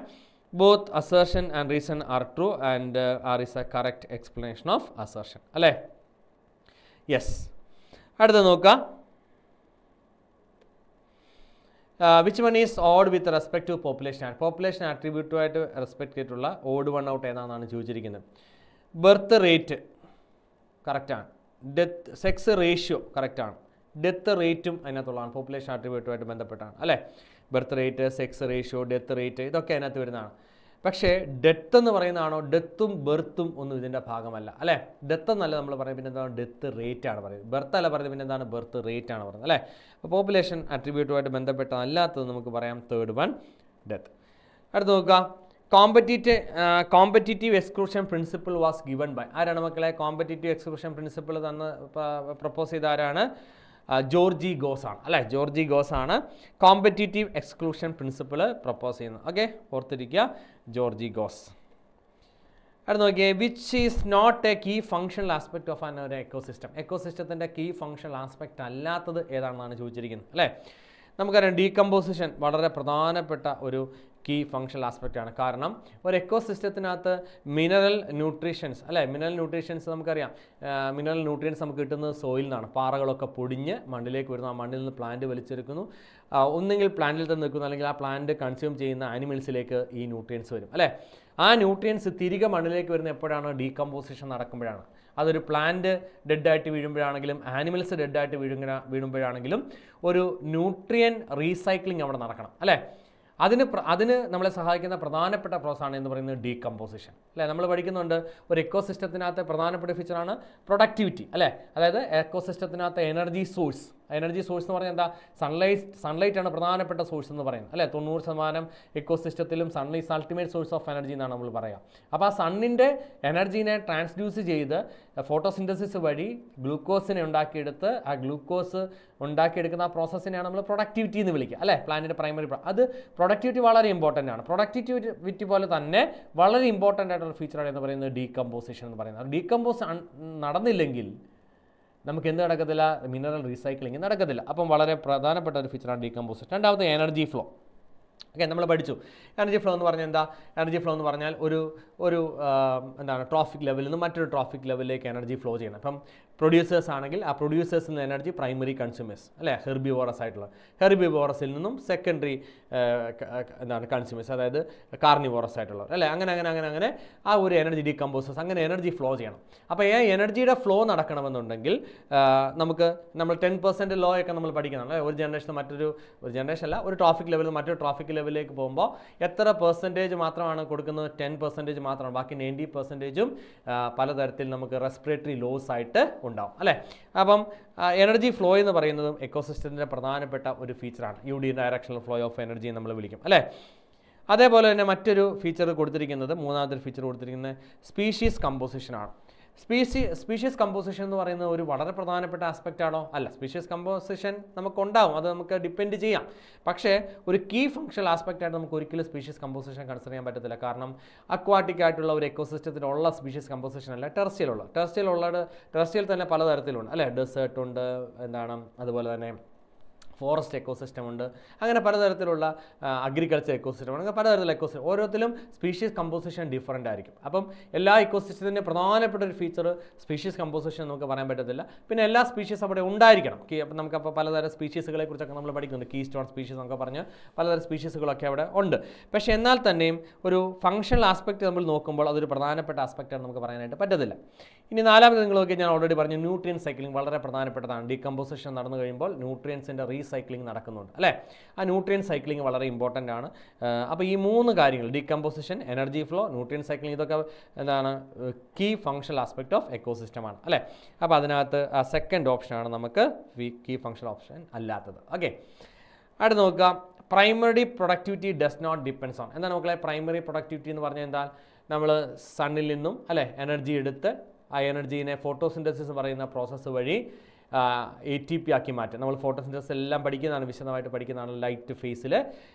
both assertion and reason are true and R is a correct explanation of assertion അല്ലേ. യെസ്, അടുത്ത നോക്കാം. Which one is odd with respect to population. Population ആട്രിബ്യൂട്ടുമായിട്ട് റെസ്പെക്ട് ചെയ്തിട്ടുള്ള ഓഡ് വൺ ഔട്ട് ഏതാണെന്നാണ് ചോദിച്ചിരിക്കുന്നത്. ബർത്ത് റേറ്റ് കറക്റ്റാണ്, സെക്സ് റേഷ്യോ കറക്റ്റാണ്, ഡെത്ത് റേറ്റും അതിനകത്തുള്ളതാണ്, പോപ്പുലേഷൻ ആട്രിബ്യൂട്ടുമായിട്ട് ബന്ധപ്പെട്ടാണ് അല്ലേ. Birth rate, sex ratio, death rate ഇതൊക്കെ അതിനകത്ത് വരുന്നതാണ്. പക്ഷേ ഡെത്ത് എന്ന് പറയുന്നതാണോ, ഡെത്തും ബെർത്തും ഒന്നും ഇതിൻ്റെ ഭാഗമല്ല അല്ലേ. ഡെത്ത് എന്നല്ല നമ്മൾ പറയുന്നത്, പിന്നെ എന്താണ്, ഡെത്ത് റേറ്റ് ആണ് പറയുന്നത്. ബെർത്ത് അല്ല പറയുന്നത്, പിന്നെ എന്താണ്, ബെർത്ത് റേറ്റ് ആണ് പറയുന്നത് അല്ലേ. അപ്പോൾ പോപ്പുലേഷൻ ആട്രിബ്യൂട്ടുമായിട്ട് ബന്ധപ്പെട്ടതല്ലാത്തത് നമുക്ക് പറയാം തേർഡ് വൺ, ഡെത്ത്. അടുത്ത് നോക്കുക, competitive exclusion principle was given by. ആരാണ് മക്കളെ കോമ്പറ്റീറ്റീവ് എക്സ്ക്ലൂഷൻ പ്രിൻസിപ്പിൾ പ്രപ്പോസ് ചെയ്ത ആരാണ്, ജോർജി ഗോസ് ആണ് അല്ലേ. ജോർജി ഗോസ് ആണ് കോമ്പറ്റീറ്റീവ് എക്സ്ക്ലൂഷൻ പ്രിൻസിപ്പിൾ പ്രപ്പോസ് ചെയ്യുന്നത്. ഓക്കെ, ഓർത്തിരിക്കുക, ജോർജി ഗോസ്. അടുത്ത് നോക്കിയേ, which is not a key functional aspect of ഒരു എക്കോസിസ്റ്റം. എക്കോസിസ്റ്റത്തിൻ്റെ കീ ഫങ്ഷണൽ ആസ്പെക്ട് അല്ലാത്തത് ഏതാണെന്നാണ് ചോദിച്ചിരിക്കുന്നത് അല്ലേ. നമുക്കറിയാം ഡീകമ്പോസിഷൻ വളരെ പ്രധാനപ്പെട്ട ഒരു കീ ഫങ്ഷണൽ ആസ്പെക്റ്റ് ആണ്. കാരണം ഒരു എക്കോസിസ്റ്റത്തിനകത്ത് മിനറൽ ന്യൂട്രീഷൻസ് അല്ലേ, മിനറൽ ന്യൂട്രീഷൻസ് നമുക്കറിയാം, മിനറൽ ന്യൂട്രിയൻസ് നമുക്ക് കിട്ടുന്നത് സോയിൽ നിന്നാണ്. പാറകളൊക്കെ പൊടിഞ്ഞ് മണ്ണിലേക്ക് വരുന്നു, ആ മണ്ണിൽ നിന്ന് പ്ലാന്റ് വലിച്ചെടുക്കുന്നു, ഒന്നെങ്കിൽ പ്ലാന്റിൽ തന്നെ നിൽക്കുന്നു, അല്ലെങ്കിൽ ആ പ്ലാന്റ് കൺസ്യൂം ചെയ്യുന്ന ആനിമൽസിലേക്ക് ഈ ന്യൂട്രിയൻസ് വരും അല്ലേ. ആ ന്യൂട്രിയൻസ് തിരികെ മണ്ണിലേക്ക് വരുന്ന എപ്പോഴാണ്, ഡീകമ്പോസിഷൻ നടക്കുമ്പോഴാണ്. അതൊരു പ്ലാന്റ് ഡെഡായിട്ട് വീഴുമ്പോഴാണെങ്കിലും ആനിമൽസ് ഡെഡായിട്ട് വീഴുമ്പോഴാണെങ്കിലും ഒരു ന്യൂട്രിയൻ റീസൈക്ലിംഗ് അവിടെ നടക്കണം അല്ലേ. അതിന് നമ്മളെ സഹായിക്കുന്ന പ്രധാനപ്പെട്ട പ്രോസസ്സാണ് എന്ന് പറയുന്നത് ഡീകമ്പോസിഷൻ അല്ലേ. നമ്മൾ പഠിക്കുന്നുണ്ട് ഒരു എക്കോസിസ്റ്റത്തിനകത്ത് പ്രധാനപ്പെട്ട ഫീച്ചറാണ് പ്രൊഡക്ടിവിറ്റി അല്ലേ. അതായത് എക്കോസിസ്റ്റത്തിനകത്ത് എനർജി സോഴ്സ് എന്ന് പറഞ്ഞാൽ എന്താ, സൺലൈറ്റ് ആണ് പ്രധാനപ്പെട്ട സോഴ്സ് എന്ന് പറയുന്നത് അല്ലേ. 90% എക്കോസിസ്റ്റത്തിലും sunlight ultimate source of energy എന്നാണ് നമ്മൾ പറയുക. അപ്പോൾ ആ സണ്ണിൻ്റെ എനർജീനെ ട്രാൻസ്ഡ്യൂസ് ചെയ്ത് ഫോട്ടോസിന്തസിസ് വഴി ഗ്ലൂക്കോസിനെ ഉണ്ടാക്കിയെടുത്ത് ആ ഗ്ലൂക്കോസ് ഉണ്ടാക്കിയെടുക്കുന്ന ആ പ്രോസസ്സിനെയാണ് നമ്മൾ പ്രൊഡക്ടിവിറ്റി എന്ന് വിളിക്കുക അല്ലേ. പ്ലാന്റിൻ്റെ പ്രൈമറി അത് പ്രൊഡക്ടിവിറ്റി വളരെ ഇമ്പോർട്ടൻ്റ് ആണ്. പ്രൊഡക്ടിവിറ്റി പോലെ തന്നെ വളരെ ഇമ്പോർട്ടൻ്റ് ആയിട്ടുള്ള ഫീച്ചറാണ് എന്ന് പറയുന്നത് ഡീകമ്പോസിഷൻ എന്ന് പറയുന്നത്. ഡീകമ്പോസ് നടന്നില്ലെങ്കിൽ നമുക്ക് എന്ത് നടക്കത്തില്ല, മിനറൽ റീസൈക്ലിംഗ് നടക്കത്തില്ല. അപ്പം വളരെ പ്രധാനപ്പെട്ട ഒരു ഫീച്ചറാണ് ഡീകമ്പോസിഷൻ. രണ്ടാമത്തെ എനർജി ഫ്ലോ. ഓക്കെ, നമ്മൾ പഠിച്ചു എനർജി ഫ്ലോ എന്ന് പറഞ്ഞാൽ എന്താ? എനർജി ഫ്ലോ എന്ന് പറഞ്ഞാൽ ഒരു എന്താണ് ട്രോഫിക് ലെവലിൽ നിന്ന് മറ്റൊരു ട്രോഫിക് ലെവലിലേക്ക് എനർജി ഫ്ലോ ചെയ്യണം. അപ്പം പ്രൊഡ്യൂസേഴ്സ് ആണെങ്കിൽ ആ പ്രൊഡ്യൂസേഴ്സിൽ നിന്ന് എനർജി പ്രൈമറി കൺസ്യൂമേഴ്സ് അല്ലേ, ഹെർബിവോറസ് ആയിട്ടുള്ള ഹെർബിവോറസിൽ നിന്നും സെക്കൻഡറി എന്താണ് കൺസ്യൂമേഴ്സ്, അതായത് കാർണിവോറസ് ആയിട്ടുള്ളവർ അല്ലേ, അങ്ങനെ ആ ഒരു എനർജി ഡീകമ്പോസേഴ്സ്, അങ്ങനെ എനർജി ഫ്ലോ ചെയ്യണം. അപ്പോൾ ഈ എനർജിയുടെ ഫ്ലോ നടക്കണമെന്നുണ്ടെങ്കിൽ നമ്മൾ 10% ലോ ഒക്കെ നമ്മൾ പഠിക്കുന്നതാണ്. ഒരു ജനറേഷൻ ഒരു ജനറേഷൻ അല്ല, ഒരു ട്രാഫിക് ലെവലിൽ നിന്ന് മറ്റൊരു ട്രാഫിക് ലെവലിലേക്ക് പോകുമ്പോൾ എത്ര പെർസെൻറ്റേജ് മാത്രമാണ് കൊടുക്കുന്നത്? 10% മാത്രമാണ്. ബാക്കി 90%ഉം പലതരത്തിൽ നമുക്ക് റെസ്പിറേറ്ററി ലോസ് ആയിട്ട് ഉണ്ടാവും അല്ലേ. അപ്പം എനർജി ഫ്ലോ എന്ന് പറയുന്നതും എക്കോസിസ്റ്റത്തിൻ്റെ പ്രധാനപ്പെട്ട ഒരു ഫീച്ചറാണ്. യൂണി ഡയറക്ഷണൽ ഫ്ലോ ഓഫ് എനർജി നമ്മൾ വിളിക്കും അല്ലേ. അതേപോലെ തന്നെ മറ്റൊരു ഫീച്ചർ കൊടുത്തിരിക്കുന്നത്, മൂന്നാമത്തെ ഫീച്ചർ കൊടുത്തിരിക്കുന്നത് സ്പീഷീസ് കമ്പോസിഷനാണ്. സ്പീഷീസ് കമ്പോസിഷൻ എന്ന് പറയുന്നത് ഒരു വളരെ പ്രധാനപ്പെട്ട ആസ്പെക്റ്റ് ആണോ? അല്ല. സ്പീഷീസ് കമ്പോസിഷൻ നമുക്കുണ്ടാവും, അത് നമുക്ക് ഡിപ്പെൻഡ് ചെയ്യാം. പക്ഷേ ഒരു കീ ഫങ്ഷണൽ ആസ്പെക്റ്റ് ആയിട്ട് നമുക്ക് ഒരിക്കലും സ്പീഷീസ് കമ്പോസിഷൻ കൺസിഡർ ചെയ്യാൻ പറ്റത്തില്ല. കാരണം അക്വാട്ടിക് ആയിട്ടുള്ള ഒരു എക്കോസിസ്റ്റത്തിലുള്ള സ്പീഷീസ് കമ്പോസിഷൻ അല്ല ടെറസ്ട്രിയൽ തന്നെ പലതരത്തിലുണ്ട് അല്ലേ. ഡെസേർട്ട് ഉണ്ട്, അതുപോലെ തന്നെ ഫോറസ്റ്റ് എക്കോസിസ്റ്റം ഉണ്ട്, അങ്ങനെ പലതരത്തിലുള്ള അഗ്രികൾച്ചർ എക്കോസിസ്റ്റം ഉണ്ട്, അങ്ങനെ പലതരത്തിലുള്ള എക്കോസിസ്റ്റം. ഓരോത്തിലും സ്പീഷീസ് കമ്പോസിഷൻ ഡിഫറൻ്റ് ആയിരിക്കും. അപ്പം എല്ലാ എക്കോസിസ്റ്റത്തിൻ്റെ പ്രധാനപ്പെട്ട ഒരു ഫീച്ചർ സ്പീഷീസ് കമ്പോസിഷൻ നമുക്ക് പറയാൻ പറ്റത്തില്ല. പിന്നെ എല്ലാ സ്പീഷീസ് അവിടെ ഉണ്ടായിരിക്കണം. അപ്പം നമുക്കപ്പോൾ പലതരം സ്പീഷീസുകളെ കുറിച്ചൊക്കെ നമ്മൾ പഠിക്കുന്നുണ്ട്. കീ സ്റ്റോൺ സ്പീഷീസ് എന്നൊക്കെ പറഞ്ഞ് പലതരം സ്പീഷീസുകളൊക്കെ അവിടെ ഉണ്ട്. പക്ഷേ എന്നാൽ തന്നെയും ഒരു ഫങ്ഷണൽ ആസ്പെക്റ്റ് നമ്മൾ നോക്കുമ്പോൾ അതൊരു പ്രധാനപ്പെട്ട ആസ്പെക്റ്റാണ് നമുക്ക് പറയാനായിട്ട് പറ്റത്തില്ല. ഇനി നാലാമത് നിങ്ങളൊക്കെ ഞാൻ ഓൾറെഡി പറഞ്ഞു, ന്യൂട്രിയൻ സൈക്ലിംഗ് വളരെ പ്രധാനപ്പെട്ടതാണ്. ഡീകമ്പോസിഷൻ നടന്നു കഴിയുമ്പോൾ ന്യൂട്രിയൻസിൻ്റെ റീസൈക്ലിംഗ് നടക്കുന്നുണ്ട് അല്ലേ. ആ ന്യൂട്രിയൻ സൈക്ലിംഗ് വളരെ ഇമ്പോർട്ടൻ്റ് ആണ്. അപ്പോൾ ഈ 3 കാര്യങ്ങൾ, decomposition, energy flow, nutrient cycling, ഇതൊക്കെ കീ ഫങ്ഷണൽ ആസ്പെക്ട് ഓഫ് എക്കോസിസ്റ്റമാണ് അല്ലേ. അപ്പോൾ അതിനകത്ത് സെക്കൻഡ് ഓപ്ഷനാണ് നമുക്ക് കീ ഫങ്ഷണൽ ഓപ്ഷൻ അല്ലാത്തത്. ഓക്കെ, അടുത്ത് നോക്കുക, primary productivity does not depends on. എന്താ നോക്കുക, പ്രൈമറി പ്രൊഡക്ടിവിറ്റി എന്ന് പറഞ്ഞാൽ എന്താ? നമ്മൾ സണ്ണിൽ നിന്നും അല്ലേ എനർജി എടുത്ത് ആ എനർജീനെ ഫോട്ടോസിന്തസിസ് പറയുന്ന പ്രോസസ്സ് വഴി ATP ആക്കി മാറ്റും. നമ്മൾ ഫോട്ടോസിന്തസിസ് എല്ലാം പഠിക്കുന്നതാണ്, വിശദമായിട്ട് പഠിക്കുന്നതാണ്. ലൈറ്റ് ഫേസിൽ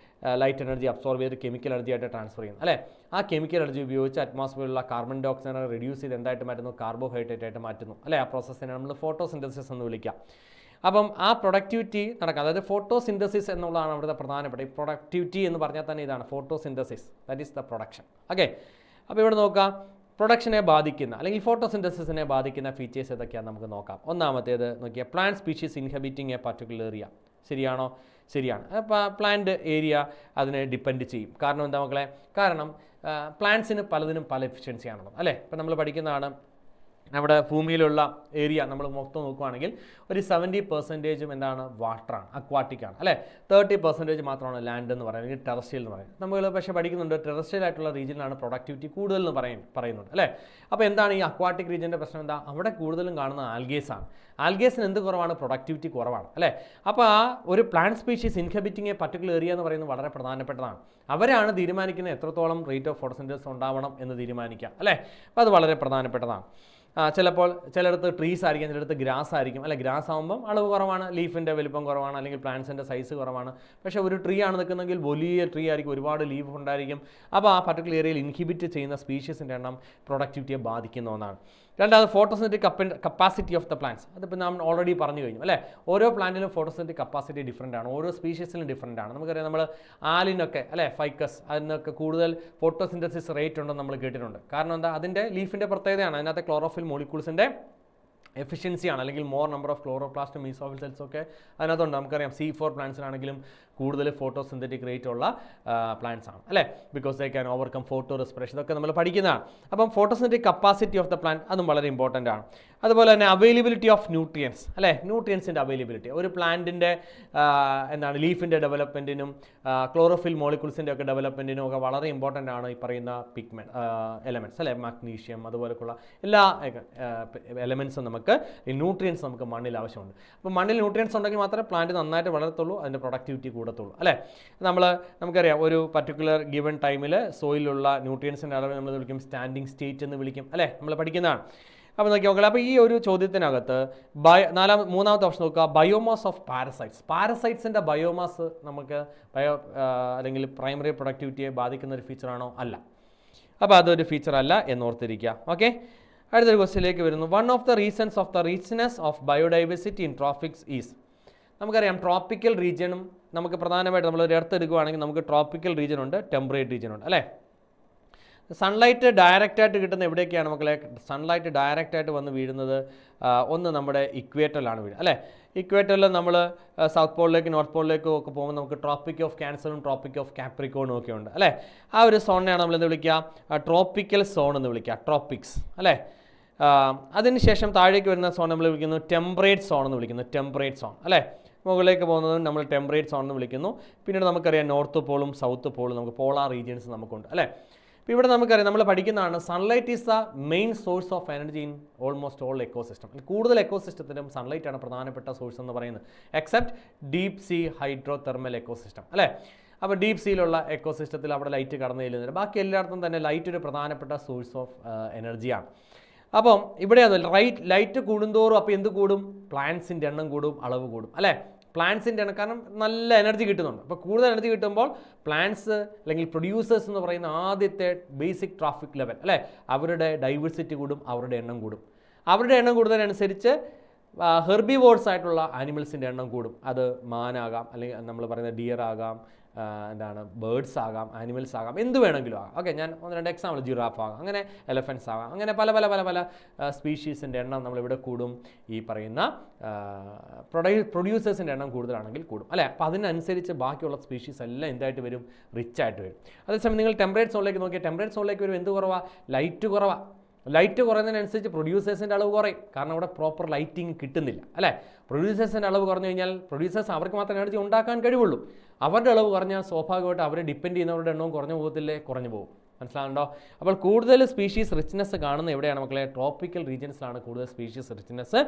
ലൈറ്റ് എനർജി അബ്സോർബ് ചെയ്ത് കെമിക്കൽ എനർജി ആയിട്ട് ട്രാൻസ്ഫർ ചെയ്യുന്നു അല്ലേ. ആ കെമിക്കൽ എനർജി ഉപയോഗിച്ച് അറ്റ്മോസ്ഫിയറിലുള്ള കാർബൺ ഡൈ ഓക്സൈഡ് റെഡ്യൂസ് ചെയ്ത് എന്തായിട്ട് മാറ്റുന്നു? കാർബോഹൈഡ്രേറ്റ് ആയിട്ട് മാറ്റുന്നു അല്ലേ. ആ പ്രോസസ്സിനെ നമ്മൾ ഫോട്ടോസിന്തസിസ് എന്ന് വിളിക്കാം. അപ്പം ആ പ്രൊഡക്ടിവിറ്റി നടക്കുക, അതായത് ഫോട്ടോസിന്തസിസ് എന്നുള്ളതാണ് അവിടുത്തെ പ്രധാനപ്പെട്ട. ഈ പ്രൊഡക്ടിവിറ്റി എന്ന് പറഞ്ഞാൽ തന്നെ ഇതാണ്, photosynthesis, that is the production. Okay, അപ്പോൾ ഇവിടെ നോക്കാം, പ്രൊഡക്ഷനെ ബാധിക്കുന്ന അല്ലെങ്കിൽ ഫോട്ടോസിന്തസിസിനെ ബാധിക്കുന്ന ഫീച്ചേഴ്സ് ഏതൊക്കെയാണെന്ന് നമുക്ക് നോക്കാം. ഒന്നാമത്തേത് നോക്കിയാൽ, plant species inhabiting a particular area. ശരിയാണോ? ശരിയാണ്. അപ്പോൾ പ്ലാന്റ് ഏരിയ അതിനെ ഡിപ്പെൻഡ് ചെയ്യും. കാരണം എന്താ മക്കളെ? കാരണം പ്ലാന്റ്സിന് പലതിനും പല എഫിഷ്യൻസിയാണുള്ളത് അല്ലേ. ഇപ്പം നമ്മൾ പഠിക്കുന്നതാണ്, നമ്മുടെ ഭൂമിയിലുള്ള ഏരിയ നമ്മൾ മൊത്തം നോക്കുകയാണെങ്കിൽ ഒരു 70% എന്താണ്? വാട്ടറാണ്, അക്വാട്ടിക്കാണ് അല്ലേ. 30% മാത്രമാണ് ലാൻഡ് എന്ന് പറയുന്നത്, അല്ലെങ്കിൽ ടെറസ്ട്രിയൽ എന്ന് പറയുന്നത്. നമ്മൾ പക്ഷേ പഠിക്കുന്നുണ്ട് ടെറസ്ട്രിയൽ ആയിട്ടുള്ള റീജിയനിലാണ് പ്രൊഡക്ടിവിറ്റി കൂടുതൽ എന്ന് പറയുന്നുണ്ട് അല്ലേ. അപ്പോൾ എന്താണ് ഈ അക്വാട്ടിക് റീജിയൻ്റെ പ്രശ്നം? എന്താ? അവിടെ കൂടുതലും കാണുന്ന ആൽഗേസാണ്. ആൽഗേസിന് എന്ത് കുറവാണ്? പ്രൊഡക്ടിവിറ്റി കുറവാണ് അല്ലേ. അപ്പോൾ ആ ഒരു plant species inhabiting a particular area എന്ന് പറയുന്നത് വളരെ പ്രധാനപ്പെട്ടതാണ്. അവരാണ് തീരുമാനിക്കുന്നത് എത്രത്തോളം റേറ്റ് ഓഫ് ഫോട്ടോസിന്തസിസ് ഉണ്ടാവണം എന്ന് തീരുമാനിക്കുക അല്ലേ. അപ്പോൾ അത് വളരെ പ്രധാനപ്പെട്ടതാണ്. ചിലപ്പോൾ ചിലയിടത്ത് ട്രീസ് ആയിരിക്കും, ചിലയിടത്ത് ഗ്രാസ് ആയിരിക്കും അല്ലെ. ഗ്രാസ് ആകുമ്പം അളവ് കുറവാണ്, ലീഫിൻ്റെ വലിപ്പം കുറവാണ്, അല്ലെങ്കിൽ പ്ലാന്റ്സിൻ്റെ സൈസ് കുറവാണ്. പക്ഷേ ഒരു ട്രീ ആണ് നിൽക്കുന്നതെങ്കിൽ വലിയ ട്രീ ആയിരിക്കും, ഒരുപാട് ലീഫ് ഉണ്ടായിരിക്കും. അപ്പോൾ ആ പർട്ടിക്കുലർ ഏരിയയിൽ ഇൻഹിബിറ്റ് ചെയ്യുന്ന സ്പീഷീസിൻ്റെ എണ്ണം പ്രൊഡക്ടിവിറ്റിയെ ബാധിക്കുന്ന ഒന്നാണ്. രണ്ടാമത് photosynthetic capacity of the plants. അതിപ്പോൾ നമ്മൾ ഓൾറെഡി പറഞ്ഞു കഴിഞ്ഞു അല്ലേ. ഓരോ പ്ലാന്റിലും ഫോട്ടോസിന്തറ്റിക് കപ്പാസിറ്റി ഡിഫറൻ്റ് ആണ്, ഓരോ സ്പീഷീസിലും ഡിഫറൻ്റ് ആണ്. നമുക്കറിയാം, നമ്മൾ ആലിനൊക്കെ അല്ലേ, ഫൈക്കസ്, അതിനൊക്കെ കൂടുതൽ ഫോട്ടോസിന്തസിസ് റേറ്റ് ഉണ്ടെന്ന് നമ്മൾ കേട്ടിട്ടുണ്ട്. കാരണം എന്താ? അതിൻ്റെ ലീഫിൻ്റെ പ്രത്യേകതയാണ്. അതിനകത്ത് ക്ലോറോഫിൽ മോളിക്യൂൾസിൻ്റെ എഫിഷ്യൻസിയാണ്, അല്ലെങ്കിൽ more number of chloroplast mesophyll cells ഒക്കെ അതിനകത്തുണ്ട്. നമുക്കറിയാം C4 പ്ലാന്റ്സിനാണെങ്കിലും കൂടുതൽ ഫോട്ടോസിന്തറ്റിക് റേറ്റ് ഉള്ള പ്ലാന്റ്സ് ആണ് അല്ലേ. Because they can overcome photo respiration, ഇതൊക്കെ നമ്മൾ പഠിക്കുന്നതാണ്. അപ്പം photosynthetic capacity of the plant അതും വളരെ ഇമ്പോർട്ടൻ്റ് ആണ്. അതുപോലെ തന്നെ അവൈലബിലിറ്റി ഓഫ് ന്യൂട്രിയൻസ് അല്ലേ. ന്യൂട്രിയൻസിൻ്റെ അവൈലബിലിറ്റി ഒരു പ്ലാന്റിൻ്റെ ലീഫിൻ്റെ ഡെവലപ്മെൻറ്റിനും ക്ലോറോഫിൽ മോളിക്യൂൾസിൻ്റെ ഒക്കെ ഡെവലപ്മെൻറ്റിനും ഒക്കെ വളരെ ഇമ്പോർട്ടൻ്റ് ആണ് ഈ പറയുന്ന എലമെൻറ്റ്സ് അല്ലേ. മാഗ്നീഷ്യം അതുപോലെയുള്ള എല്ലാ എലമെൻറ്റ്സും നമുക്ക് ഈ ന്യൂട്രിയൻസ് നമുക്ക് മണ്ണിൽ ആവശ്യമുണ്ട്. അപ്പോൾ മണ്ണിൽ ന്യൂട്രിയൻസ് ഉണ്ടെങ്കിൽ മാത്രമേ പ്ലാന്റ് നന്നായിട്ട് വളരത്തുള്ളൂ, അതിൻ്റെ പ്രൊഡക്ടിവിറ്റി കൂടത്തുള്ളൂ അല്ലേ. നമുക്കറിയാം, ഒരു പർട്ടിക്കുലർ ഗിവൺ ടൈമിൽ സോയിലുള്ള ന്യൂട്രിയൻസിൻ്റെ അളവ് നമ്മൾ വിളിക്കും സ്റ്റാൻഡിങ് സ്റ്റേറ്റ് എന്ന് വിളിക്കും അല്ലേ, നമ്മൾ പഠിക്കുന്നതാണ്. അപ്പോൾ നോക്കി നോക്കാം. അപ്പോൾ ഈ ഒരു ചോദ്യത്തിനകത്ത് മൂന്നാമത്തെ ഓപ്ഷൻ നോക്കുക, ബയോമാസ് ഓഫ് പാരസൈറ്റ്സ്. പാരസൈറ്റ്സിൻ്റെ ബയോമാസ് നമുക്ക് അല്ലെങ്കിൽ പ്രൈമറി പ്രൊഡക്ടിവിറ്റിയെ ബാധിക്കുന്ന ഒരു ഫീച്ചറാണോ? അല്ല. അപ്പോൾ അതൊരു ഫീച്ചർ അല്ല എന്നോർത്തിരിക്കുക. ഓക്കെ, അടുത്തൊരു ക്വസ്റ്റ്യനിലേക്ക് വരുന്നു. One of the reasons of the richness of biodiversity in Tropics is. നമുക്കറിയാം, ട്രോപ്പിക്കൽ റീജിയനും നമുക്ക് പ്രധാനമായിട്ട് നമ്മളൊരു എർത്ത് എടുക്കുകയാണെങ്കിൽ നമുക്ക് ട്രോപ്പിക്കൽ റീജിയൻ ഉണ്ട്, ടെമ്പറേറ്റ് റീജിയൻ ഉണ്ട് അല്ലേ. സൺലൈറ്റ് ഡയറക്റ്റായിട്ട് കിട്ടുന്ന എവിടെയൊക്കെയാണ് മക്കളെ? സൺലൈറ്റ് ഡയറക്റ്റായിട്ട് വന്ന് വീഴുന്നത് ഒന്ന് നമ്മുടെ ഇക്വേറ്ററിലാണ് വീഴുക അല്ലേ. ഇക്വേറ്ററിൽ നമ്മൾ സൗത്ത് പോളിലേക്ക് നോർത്ത് പോളിലേക്കും ഒക്കെ പോകുമ്പോൾ നമുക്ക് ട്രോപ്പിക് ഓഫ് ക്യാൻസറും ട്രോപ്പിക് ഓഫ് കാപ്രിക്കോണും ഒക്കെ ഉണ്ട് അല്ലേ. ആ ഒരു സോണിനെയാണ് നമ്മൾ എന്ത് വിളിക്കുക? ട്രോപ്പിക്കൽ സോൺ എന്ന് വിളിക്കുക, ട്രോപ്പിക്സ് അല്ലേ. അതിനുശേഷം താഴേക്ക് വരുന്ന സോൺ നമ്മൾ വിളിക്കുന്നു ടെമ്പറേറ്റ് സോൺ എന്ന് വിളിക്കുന്നു, ടെമ്പറേറ്റ് സോൺ അല്ലേ. മുകളിലേക്ക് പോകുന്നതും നമ്മൾ ടെമ്പറേറ്റ് സോൺ എന്ന് വിളിക്കുന്നു. പിന്നീട് നമുക്കറിയാം നോർത്ത് പോളും സൗത്ത് പോളും നമുക്ക് പോളാർ റീജിയൻസ് നമുക്കുണ്ട് അല്ലേ. ഇപ്പോൾ ഇവിടെ നമുക്കറിയാം നമ്മൾ പഠിക്കുന്നതാണ് sunlight is the main source of energy in almost all ecosystem. കൂടുതൽ എക്കോസിസ്റ്റത്തിനും സൺലൈറ്റ് ആണ് പ്രധാനപ്പെട്ട സോഴ്സ് എന്ന് പറയുന്നത്, except deep see hydro thermal ecosystem അല്ലേ. അപ്പോൾ ഡീപ് സീയിലുള്ള എക്കോസിസ്റ്റത്തിൽ അവിടെ ലൈറ്റ് കടന്നു ചെല്ലുന്നില്ല. ബാക്കി എല്ലായിടത്തും തന്നെ ലൈറ്റ് ഒരു പ്രധാനപ്പെട്ട സോഴ്സ് ഓഫ് എനർജിയാണ്. അപ്പം ഇവിടെ അത് ലൈറ്റ് കൂടുന്തോറും അപ്പോൾ എന്ത് കൂടും? പ്ലാന്റ്സിൻ്റെ എണ്ണം കൂടും, അളവ് കൂടും അല്ലേ. പ്ലാന്റ്സിൻ്റെ എണ്ണം, കാരണം നല്ല എനർജി കിട്ടുന്നുണ്ട്. അപ്പോൾ കൂടുതൽ എനർജി കിട്ടുമ്പോൾ പ്ലാന്റ്സ് അല്ലെങ്കിൽ പ്രൊഡ്യൂസേഴ്സ് എന്ന് പറയുന്ന ആദ്യത്തെ ബേസിക് ട്രാഫിക് ലെവൽ അല്ലേ, അവരുടെ ഡൈവേഴ്സിറ്റി കൂടും, അവരുടെ എണ്ണം കൂടും. അവരുടെ എണ്ണം കൂടുന്നതിനനുസരിച്ച് ഹെർബിവോർസ് ആയിട്ടുള്ള ആനിമൽസിൻ്റെ എണ്ണം കൂടും. അത് മാനാകാം, അല്ലെങ്കിൽ നമ്മൾ പറയുന്ന ഡിയർ ആകാം, ബേർഡ്സ് ആകാം, ആനിമൽസ് ആകാം, എന്ത് വേണമെങ്കിലും ആകാം. ഓക്കെ, ഞാൻ ഒന്ന് രണ്ട് എക്സാമ്പിൾ, ജിറാഫ് ആകാം, അങ്ങനെ എലഫൻസ് ആകാം, അങ്ങനെ പല പല പല പല സ്പീഷീസിൻ്റെ എണ്ണം നമ്മളിവിടെ കൂടും. ഈ പറയുന്ന പ്രൊഡ്യൂസേഴ്സിൻ്റെ എണ്ണം കൂടുതലാണെങ്കിൽ കൂടും അല്ലേ. അപ്പോൾ അതിനനുസരിച്ച് ബാക്കിയുള്ള സ്പീഷീസ് എല്ലാം എന്തായിട്ട് വരും? റിച്ച് ആയിട്ട് വരും. അതേസമയം നിങ്ങൾ ടെമ്പറേറ്റ് സോണിലേക്ക് നോക്കിയാൽ ടെമ്പറേറ്റ് സോണിലേക്ക് വരും എന്ത് കുറവാണ്? ലൈറ്റ് കുറവാണ്. ലൈറ്റ് കുറയുന്നതിനനുസരിച്ച് പ്രൊഡ്യൂസേഴ്സിൻ്റെ അളവ് കുറയും, കാരണം അവിടെ പ്രോപ്പർ ലൈറ്റിംഗ് കിട്ടുന്നില്ല അല്ലേ. പ്രൊഡ്യൂസേഴ്സിൻ്റെ അളവ് കുറഞ്ഞു കഴിഞ്ഞാൽ പ്രൊഡ്യൂസേഴ്സ് അവർക്ക് മാത്രം എനർജി ഉണ്ടാക്കാൻ കഴിവുള്ളൂ. അവരുടെ അളവ് കുറഞ്ഞാൽ സ്വാഭാവികമായിട്ട് അവരെ ഡിപ്പെൻഡ് ചെയ്യുന്നവരുടെ എണ്ണവും കുറഞ്ഞു പോകത്തില്ലേ? കുറഞ്ഞു പോകും. മനസ്സിലാകുന്നുണ്ടോ? അപ്പോൾ കൂടുതൽ സ്പീഷീസ് റിച്ച്നെസ് കാണുന്ന എവിടെയാണ് മക്കളെ? ട്രോപ്പിക്കൽ റീജിയൻസിലാണ് കൂടുതൽ സ്പീഷീസ് റിച്ച്നെസ്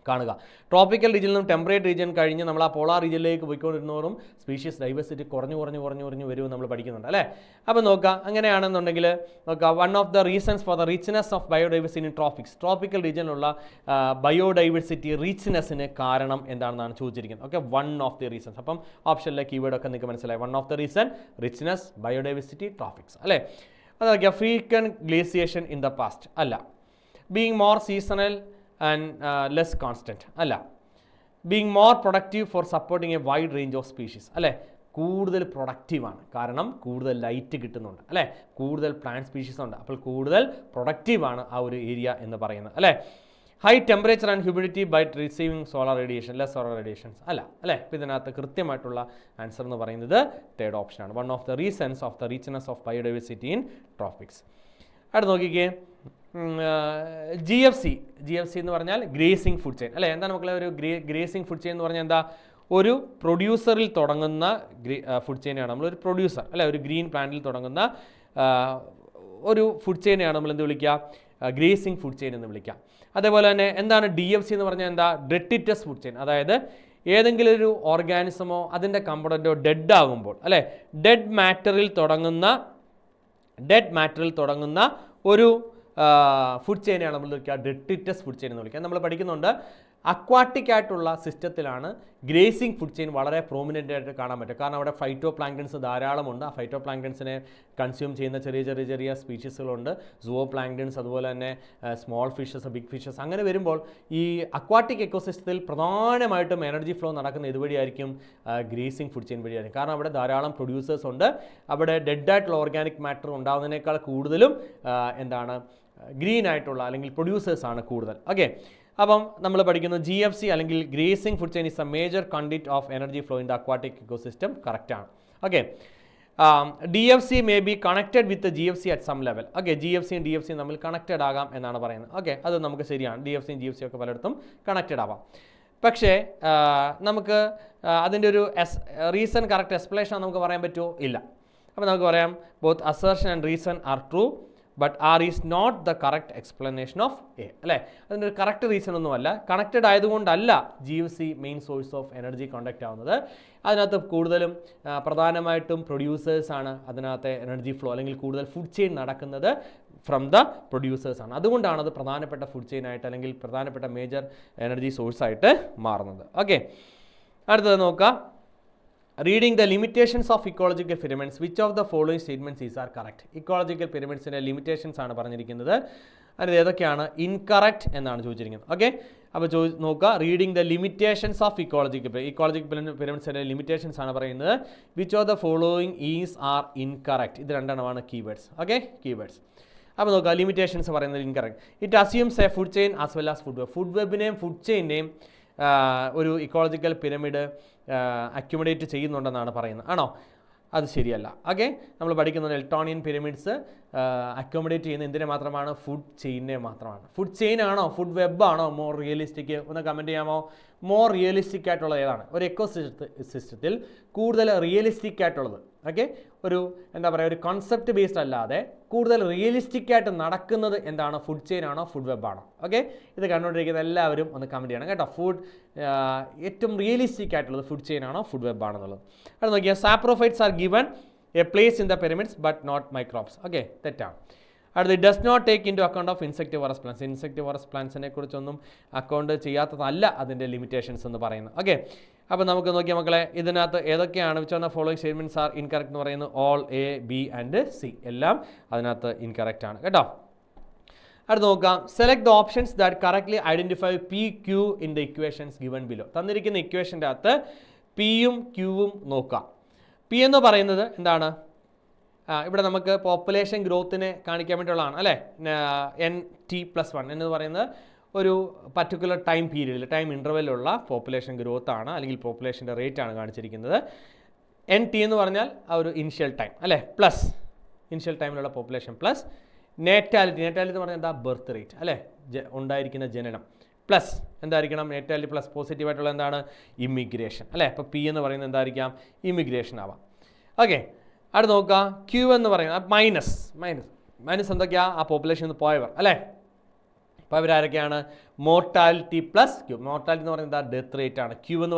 കാണുക. ട്രോപ്പിക്കൽ റീജിയനിൽ നിന്നും ടെമ്പറേറ്റ് റീജിയൻ കഴിഞ്ഞ് നമ്മൾ ആ പോളാർ റീജിയനിലേക്ക് പോയിക്കൊണ്ടിരുന്നവരും സ്പീഷീസ് ഡൈവേഴ്സിറ്റി കുറഞ്ഞു വരുമെന്ന് നമ്മൾ പഠിക്കുന്നുണ്ട് അല്ലേ. അപ്പോൾ നോക്കുക, അങ്ങനെയാണെന്നുണ്ടെങ്കിൽ നോക്കുക, one of the reasons for the richness of biodiversity in tropical റീജിയനിലുള്ള ബയോഡൈവേഴ്സിറ്റി റിച്ച്നെസ്സിന് കാരണം എന്താണെന്നാണ് ചോദിച്ചിരിക്കുന്നത്. Okay, one of the reasons. അപ്പം ഓപ്ഷനിലെ കീവേഡൊക്കെ നിങ്ങൾക്ക് മനസ്സിലായി. One of the reason richness biodiversity tropics അല്ലേ. അത് നോക്കിയാൽ frequent glaciation in the past അല്ല. Being more seasonal and less constant അല്ല. Being more productive four supporting A wide range of species അല്ലേ. കൂടുതൽ പ്രൊഡക്റ്റീവാണ്, കാരണം കൂടുതൽ ലൈറ്റ് കിട്ടുന്നുണ്ട് അല്ലേ, കൂടുതൽ പ്ലാന്റ് സ്പീഷീസ് ഉണ്ട്, അപ്പോൾ കൂടുതൽ പ്രൊഡക്റ്റീവാണ് ആ ഒരു ഏരിയ എന്ന് പറയുന്നത് അല്ലേ. High temperature and humidity by receiving solar radiation, less solar radiations അല്ല അല്ലേ. അപ്പോൾ ഇതിനകത്ത് കൃത്യമായിട്ടുള്ള ആൻസർ എന്ന് പറയുന്നത് തേർഡ് ഓപ്ഷനാണ്. One of the reasons of the richness of biodiversity in Tropics. അടുത്ത് നോക്കിക്കേ, GFC എന്ന് പറഞ്ഞാൽ ഗ്രേസിംഗ് ഫുഡ് ചെയിൻ അല്ലേ. എന്താണ് മക്കളെ ഒരു ഗ്രേസിംഗ് ഫുഡ് ചെയിൻ എന്ന് പറഞ്ഞാൽ എന്താ? ഒരു പ്രൊഡ്യൂസറിൽ തുടങ്ങുന്ന ഫുഡ് ചെയിനാണ് നമ്മളൊരു പ്രൊഡ്യൂസർ അല്ലേ. ഒരു ഗ്രീൻ പ്ലാന്റിൽ തുടങ്ങുന്ന ഒരു ഫുഡ് ചെയിനെയാണ് നമ്മൾ എന്ത് വിളിക്കുക? ഗ്രേസിംഗ് ഫുഡ് ചെയിൻ എന്ന് വിളിക്കുക. അതേപോലെ തന്നെ എന്താണ് DFC എന്ന് പറഞ്ഞാൽ എന്താ? Detritus food chain. അതായത് ഏതെങ്കിലും ഒരു ഓർഗാനിസമോ അതിൻ്റെ കമ്പോണൻറ്റോ ഡെഡ് ആകുമ്പോൾ അല്ലേ, ഡെഡ് മാറ്ററിൽ തുടങ്ങുന്ന ഒരു ഫുഡ് ചെയിനെയാണ് നമ്മൾ വിളിക്കുക ഡെട്രിറ്റസ് ഫുഡ് ചെയിൻ എന്ന് വിളിക്കുക. നമ്മൾ പഠിക്കുന്നുണ്ട് അക്വാട്ടിക് ആയിട്ടുള്ള സിസ്റ്റത്തിലാണ് ഗ്രേസിംഗ് ഫുഡ് ചെയിൻ വളരെ പ്രോമിനൻ്റ് ആയിട്ട് കാണാൻ പറ്റും. കാരണം അവിടെ ഫൈറ്റോ പ്ലാങ്ക്ടൺസ് ധാരാളമുണ്ട്. ആ ഫൈറ്റോ പ്ലാങ്ക്ടൺസിനെ കൺസ്യൂം ചെയ്യുന്ന ചെറിയ സ്പീഷീസുകളുണ്ട്, സുവോ പ്ലാങ്ക്ടൺസ്, അതുപോലെ തന്നെ സ്മോൾ ഫിഷസ്, ബിഗ് ഫിഷസ്. അങ്ങനെ വരുമ്പോൾ ഈ അക്വാട്ടിക് എക്കോസിസ്റ്റത്തിൽ പ്രധാനമായിട്ടും എനർജി ഫ്ലോ നടക്കുന്ന ഇതുവഴിയായിരിക്കും ഗ്രേസിംഗ് ഫുഡ് ചെയിൻ വഴിയായിരിക്കും. കാരണം അവിടെ ധാരാളം പ്രൊഡ്യൂസേഴ്സ് ഉണ്ട്. അവിടെ ഡെഡായിട്ടുള്ള ഓർഗാനിക് മാറ്റർ ഉണ്ടാകുന്നതിനേക്കാൾ കൂടുതലും ഗ്രീൻ ആയിട്ടുള്ള അല്ലെങ്കിൽ പ്രൊഡ്യൂസേഴ്സാണ് കൂടുതൽ. ഓക്കെ, അപ്പം നമ്മൾ പഠിക്കുന്നു GFC അല്ലെങ്കിൽ grazing food chain is a major conduit of energy flow in the aquatic ecosystem. കറക്റ്റാണ്. Okay, DFC may be connected with GFC at some level. Okay, GFCയും DFCയും തമ്മിൽ കണക്റ്റഡ് ആകാം എന്നാണ് പറയുന്നത്. ഓക്കെ, അത് നമുക്ക് ശരിയാണ്. DFCയും GFCയും ഒക്കെ പലയിടത്തും കണക്റ്റഡ് ആവാം. പക്ഷേ നമുക്ക് അതിൻ്റെ ഒരു റീസൺ കറക്റ്റ് എക്സ്പ്ലനേഷൻ നമുക്ക് പറയാൻ പറ്റുമോ? ഇല്ല. അപ്പോൾ നമുക്ക് പറയാം both assertion and reason are true but R is not the correct explanation of A അല്ലേ. അതിൻ്റെ ഒരു കറക്റ്റ് റീസൺ ഒന്നുമല്ല. കണക്റ്റഡ് ആയതുകൊണ്ടല്ല GFC main source of energy contact ആവുന്നത്. അതിനകത്ത് കൂടുതലും പ്രധാനമായിട്ടും പ്രൊഡ്യൂസേഴ്സാണ് അതിനകത്തെ എനർജി ഫ്ലോ അല്ലെങ്കിൽ കൂടുതൽ ഫുഡ് ചെയിൻ നടക്കുന്നത് ഫ്രം ദ പ്രൊഡ്യൂസേഴ്സാണ്. അതുകൊണ്ടാണ് അത് പ്രധാനപ്പെട്ട ഫുഡ് ചെയിൻ ആയിട്ട് അല്ലെങ്കിൽ പ്രധാനപ്പെട്ട മേജർ എനർജി സോഴ്സായിട്ട് മാറുന്നത്. ഓക്കെ, അടുത്തത് നോക്കാം. Reading the limitations of ecological pyramids, which of the following statements is are correct? Ecological pyramidsന്റെ ലിമിറ്റേഷൻസ് ആണ് പറഞ്ഞിരിക്കുന്നത്. അതിൽ ഏതൊക്കെയാണ് ഇൻകറക്റ്റ് എന്നാണ് ചോദിച്ചിരിക്കുന്നത്. ഓക്കെ, അപ്പോൾ നോക്കുക, reading the limitations of ecological പിരമിഡ്സിൻ്റെ ലിമിറ്റേഷൻസ് ആണ് പറയുന്നത്. Which of the following is are incorrect. ഇത് രണ്ടെണ്ണമാണ് കീവേഡ്സ്. Okay, keywords. അപ്പോൾ നോക്കുക, ലിമിറ്റേഷൻസ് പറയുന്നത് incorrect. It assumes a food chain as well as food web. Food വെബിനെയും ഫുഡ് ചെയിനെയും ഒരു ഇക്കോളജിക്കൽ പിരമിഡ് അക്യുമുലേറ്റ് ചെയ്യുന്നുണ്ടെന്നാണ് പറയുന്നത്. ആണോ? അത് ശരിയല്ല. ഓക്കെ, നമ്മൾ പഠിക്കുന്നത് എൽട്ടോണിയൻ പിരമിഡ്സ് അക്കോമഡേറ്റ് ചെയ്യുന്ന എന്തിനെ മാത്രമാണ്? ഫുഡ് ചെയിനെ മാത്രമാണ്. ഫുഡ് ചെയിൻ ആണോ ഫുഡ് വെബ് ആണോ മോർ റിയലിസ്റ്റിക്? ഒന്ന് കമൻറ്റ് ചെയ്യാമോ? മോർ റിയലിസ്റ്റിക് ആയിട്ടുള്ളത് ഏതാണ്? ഒരു എക്കോ സിസ്റ്റത്തിൽ കൂടുതൽ റിയലിസ്റ്റിക് ആയിട്ടുള്ളത്, ഓക്കെ, ഒരു എന്താ പറയുക, ഒരു കോൺസെപ്റ്റ് ബേസ്ഡ് അല്ലാതെ കൂടുതൽ റിയലിസ്റ്റിക് ആയിട്ട് നടക്കുന്നത് എന്താണ്? ഫുഡ് ചെയിൻ ആണോ ഫുഡ് വെബ് ആണോ? ഓക്കെ, ഇത് കണ്ടുകൊണ്ടിരിക്കുന്ന എല്ലാവരും ഒന്ന് കമൻറ്റ് ചെയ്യണം കേട്ടോ. ഏറ്റവും റിയലിസ്റ്റിക് ആയിട്ടുള്ളത് ഫുഡ് ചെയിൻ ആണോ ഫുഡ് വെബ് ആണെന്നുള്ളത്. അത് നോക്കിയാൽ saprophytes are given a place in the pyramids but not microbes. Okay, തെറ്റാണ്. അടുത്ത് does not take into account of insectivorous plants. Insectivorous പ്ലാന്റ്സിനെ കുറിച്ചൊന്നും അക്കൗണ്ട് ചെയ്യാത്തതല്ല അതിൻ്റെ ലിമിറ്റേഷൻസ് എന്ന് പറയുന്നത്. ഓക്കെ, അപ്പോൾ നമുക്ക് നോക്കിയാൽ മക്കളെ, ഇതിനകത്ത് ഏതൊക്കെയാണ് which of the following statements are incorrect എന്ന് പറയുന്നത്? All A, B and C എല്ലാം അതിനകത്ത് ഇൻകറക്റ്റ് ആണ് കേട്ടോ. അടുത്ത് നോക്കാം, select the options that correctly identify P Q in the equations given below. തന്നിരിക്കുന്ന ഇക്വേഷൻ്റെ അകത്ത് പിയും ക്യൂവും നോക്കാം. പി എന്ന് പറയുന്നത് എന്താണ്? ഇവിടെ നമുക്ക് പോപ്പുലേഷൻ ഗ്രോത്തിനെ കാണിക്കാൻ വേണ്ടിയുള്ളതാണ് അല്ലേ. N+1 എന്ന് പറയുന്നത് ഒരു പർട്ടിക്കുലർ ടൈം പീരീഡിൽ, ടൈം ഇൻ്റർവെല്ലുള്ള പോപ്പുലേഷൻ ഗ്രോത്ത് ആണ്, അല്ലെങ്കിൽ പോപ്പുലേഷൻ്റെ റേറ്റ് ആണ് കാണിച്ചിരിക്കുന്നത്. NT എന്ന് പറഞ്ഞാൽ ആ ഒരു ഇനിഷ്യൽ ടൈം അല്ലേ, പ്ലസ് ഇനിഷ്യൽ ടൈമിലുള്ള പോപ്പുലേഷൻ പ്ലസ് നേറ്റാലിറ്റി. നേറ്റാലിറ്റി എന്ന് പറഞ്ഞാൽ എന്താ? ബർത്ത് റേറ്റ് അല്ലേ, ഉണ്ടായിരിക്കുന്ന ജനനം പ്ലസ് എന്തായിരിക്കണം? നേറ്റാലിറ്റി പ്ലസ് പോസിറ്റീവായിട്ടുള്ള എന്താണ്? ഇമിഗ്രേഷൻ അല്ലേ. അപ്പോൾ പി എന്ന് പറയുന്നത് എന്തായിരിക്കാം? ഇമിഗ്രേഷൻ ആവാം. ഓക്കെ, അവിടെ നോക്കുക, ക്യൂ എന്ന് പറയുന്നത് മൈനസ് എന്തൊക്കെയാണ്? ആ പോപ്പുലേഷൻ നിന്ന് പോയവർ അല്ലേ. അപ്പോൾ അവരാരൊക്കെയാണ്? Mortality plus Q. മോർട്ടാലിറ്റി എന്ന് പറയുന്നത് ഡെത്ത് റേറ്റ് ആണ്. ക്യൂ എന്ന്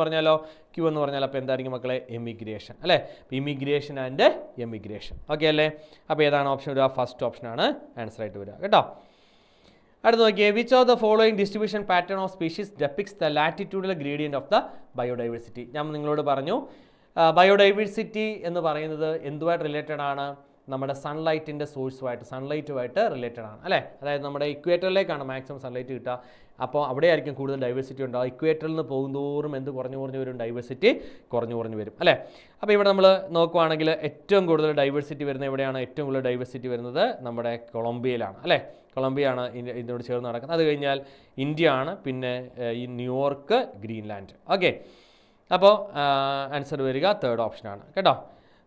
പറഞ്ഞാൽ അപ്പോൾ എന്തായിരിക്കും മക്കളെ? എമിഗ്രേഷൻ അല്ലേ. അപ്പോൾ ഇമിഗ്രേഷൻ ആൻഡ് എമിഗ്രേഷൻ. ഓക്കെ അല്ലേ. അപ്പോൾ ഏതാണ് ഓപ്ഷൻ വരിക? ഫസ്റ്റ് ഓപ്ഷനാണ് ആൻസർ ആയിട്ട് വരിക കേട്ടോ. അടുത്ത് നോക്കിയേ, which of the following distribution pattern of species depicts the latitudinal gradient of the biodiversity. ഞാൻ നിങ്ങളോട് പറഞ്ഞു, ബയോഡൈവേഴ്സിറ്റി എന്ന് പറയുന്നത് എന്തുമായിട്ട് റിലേറ്റഡ് ആണ്? നമ്മുടെ സൺലൈറ്റിൻ്റെ സൺലൈറ്റുമായിട്ട് റിലേറ്റഡ് ആണ് അല്ലേ. അതായത് നമ്മുടെ ഇക്വേറ്ററിലേക്കാണ് മാക്സിമം സൺലൈറ്റ് കിട്ടുക. അപ്പോൾ അവിടെ ആയിരിക്കും കൂടുതൽ ഡൈവേഴ്സിറ്റി ഉണ്ടാകും. ഇക്വേറ്ററിൽ നിന്ന് പോകുന്തോറും എന്ത് കുറഞ്ഞു വരും? ഡൈവേഴ്സിറ്റി കുറഞ്ഞു വരും അല്ലേ. അപ്പോൾ ഇവിടെ നമ്മൾ നോക്കുവാണെങ്കിൽ ഏറ്റവും കൂടുതൽ ഡൈവേഴ്സിറ്റി വരുന്നത് എവിടെയാണ്? ഏറ്റവും കൂടുതൽ ഡൈവേഴ്സിറ്റി വരുന്നത് നമ്മുടെ കൊളംബിയയിലാണ് അല്ലേ. കൊളംബിയയാണ് ഇതിനോട് ചേർന്ന് നടക്കുന്നത്. അത് കഴിഞ്ഞാൽ ഇന്ത്യ ആണ്, പിന്നെ ഈ ന്യൂയോർക്ക്, ഗ്രീൻലാൻഡ്. ഓക്കെ, അപ്പോൾ ആൻസർ വരിക തേർഡ് ഓപ്ഷനാണ് കേട്ടോ.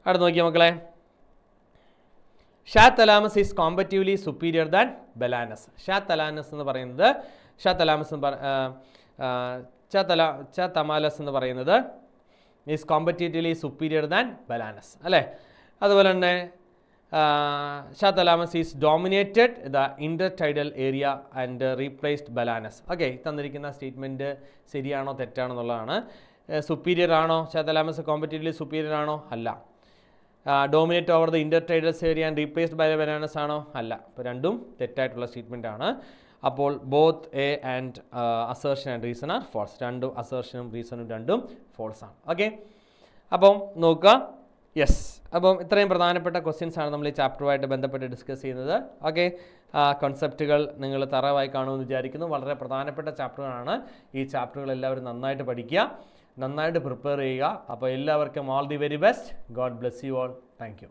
അവിടെ നോക്കിയാൽ മക്കളെ, Chthamalus is competitively superior than Balanus. Chthamalus എന്ന് പറയുന്നത് is competitively superior than Balanus അല്ലേ. അതുപോലെ തന്നെ Chthamalus is dominated the intertidal area and replaced Balanus. Okay, തന്നിരിക്കുന്ന സ്റ്റേറ്റ്മെൻറ്റ് ശരിയാണോ തെറ്റാണോ എന്നുള്ളതാണ്. സുപ്പീരിയർ ആണോ ഷാത്തലാമസ്? കോമ്പറ്റീവ്ലി സുപ്പീരിയർ ആണോ? അല്ല. Dominate over the intertidals area and replaced by Balanus ആണോ? അല്ല. അപ്പോൾ രണ്ടും തെറ്റായിട്ടുള്ള സ്റ്റേറ്റ്മെൻ്റ് ആണ്. അപ്പോൾ both A and assertion and reason are false. രണ്ടും അസേർഷനും റീസണും രണ്ടും ഫോൾസ് ആണ്. ഓക്കെ, അപ്പം നോക്കുക. യെസ്, അപ്പം ഇത്രയും പ്രധാനപ്പെട്ട ക്വസ്റ്റ്യൻസ് ആണ് നമ്മൾ ഈ ചാപ്റ്ററുമായിട്ട് ബന്ധപ്പെട്ട് ഡിസ്കസ് ചെയ്യുന്നത്. ഓക്കെ, കോൺസെപ്റ്റുകൾ നിങ്ങൾ തറവായി കാണുമെന്ന് വിചാരിക്കുന്നു. വളരെ പ്രധാനപ്പെട്ട ചാപ്റ്ററുകളാണ്. ഈ ചാപ്റ്ററുകൾ എല്ലാവരും നന്നായിട്ട് പഠിക്കുക, നന്നായിട്ട് പ്രിപ്പയർ ചെയ്യുക. അപ്പോൾ എല്ലാവർക്കും all the very best. God bless you all. Thank you.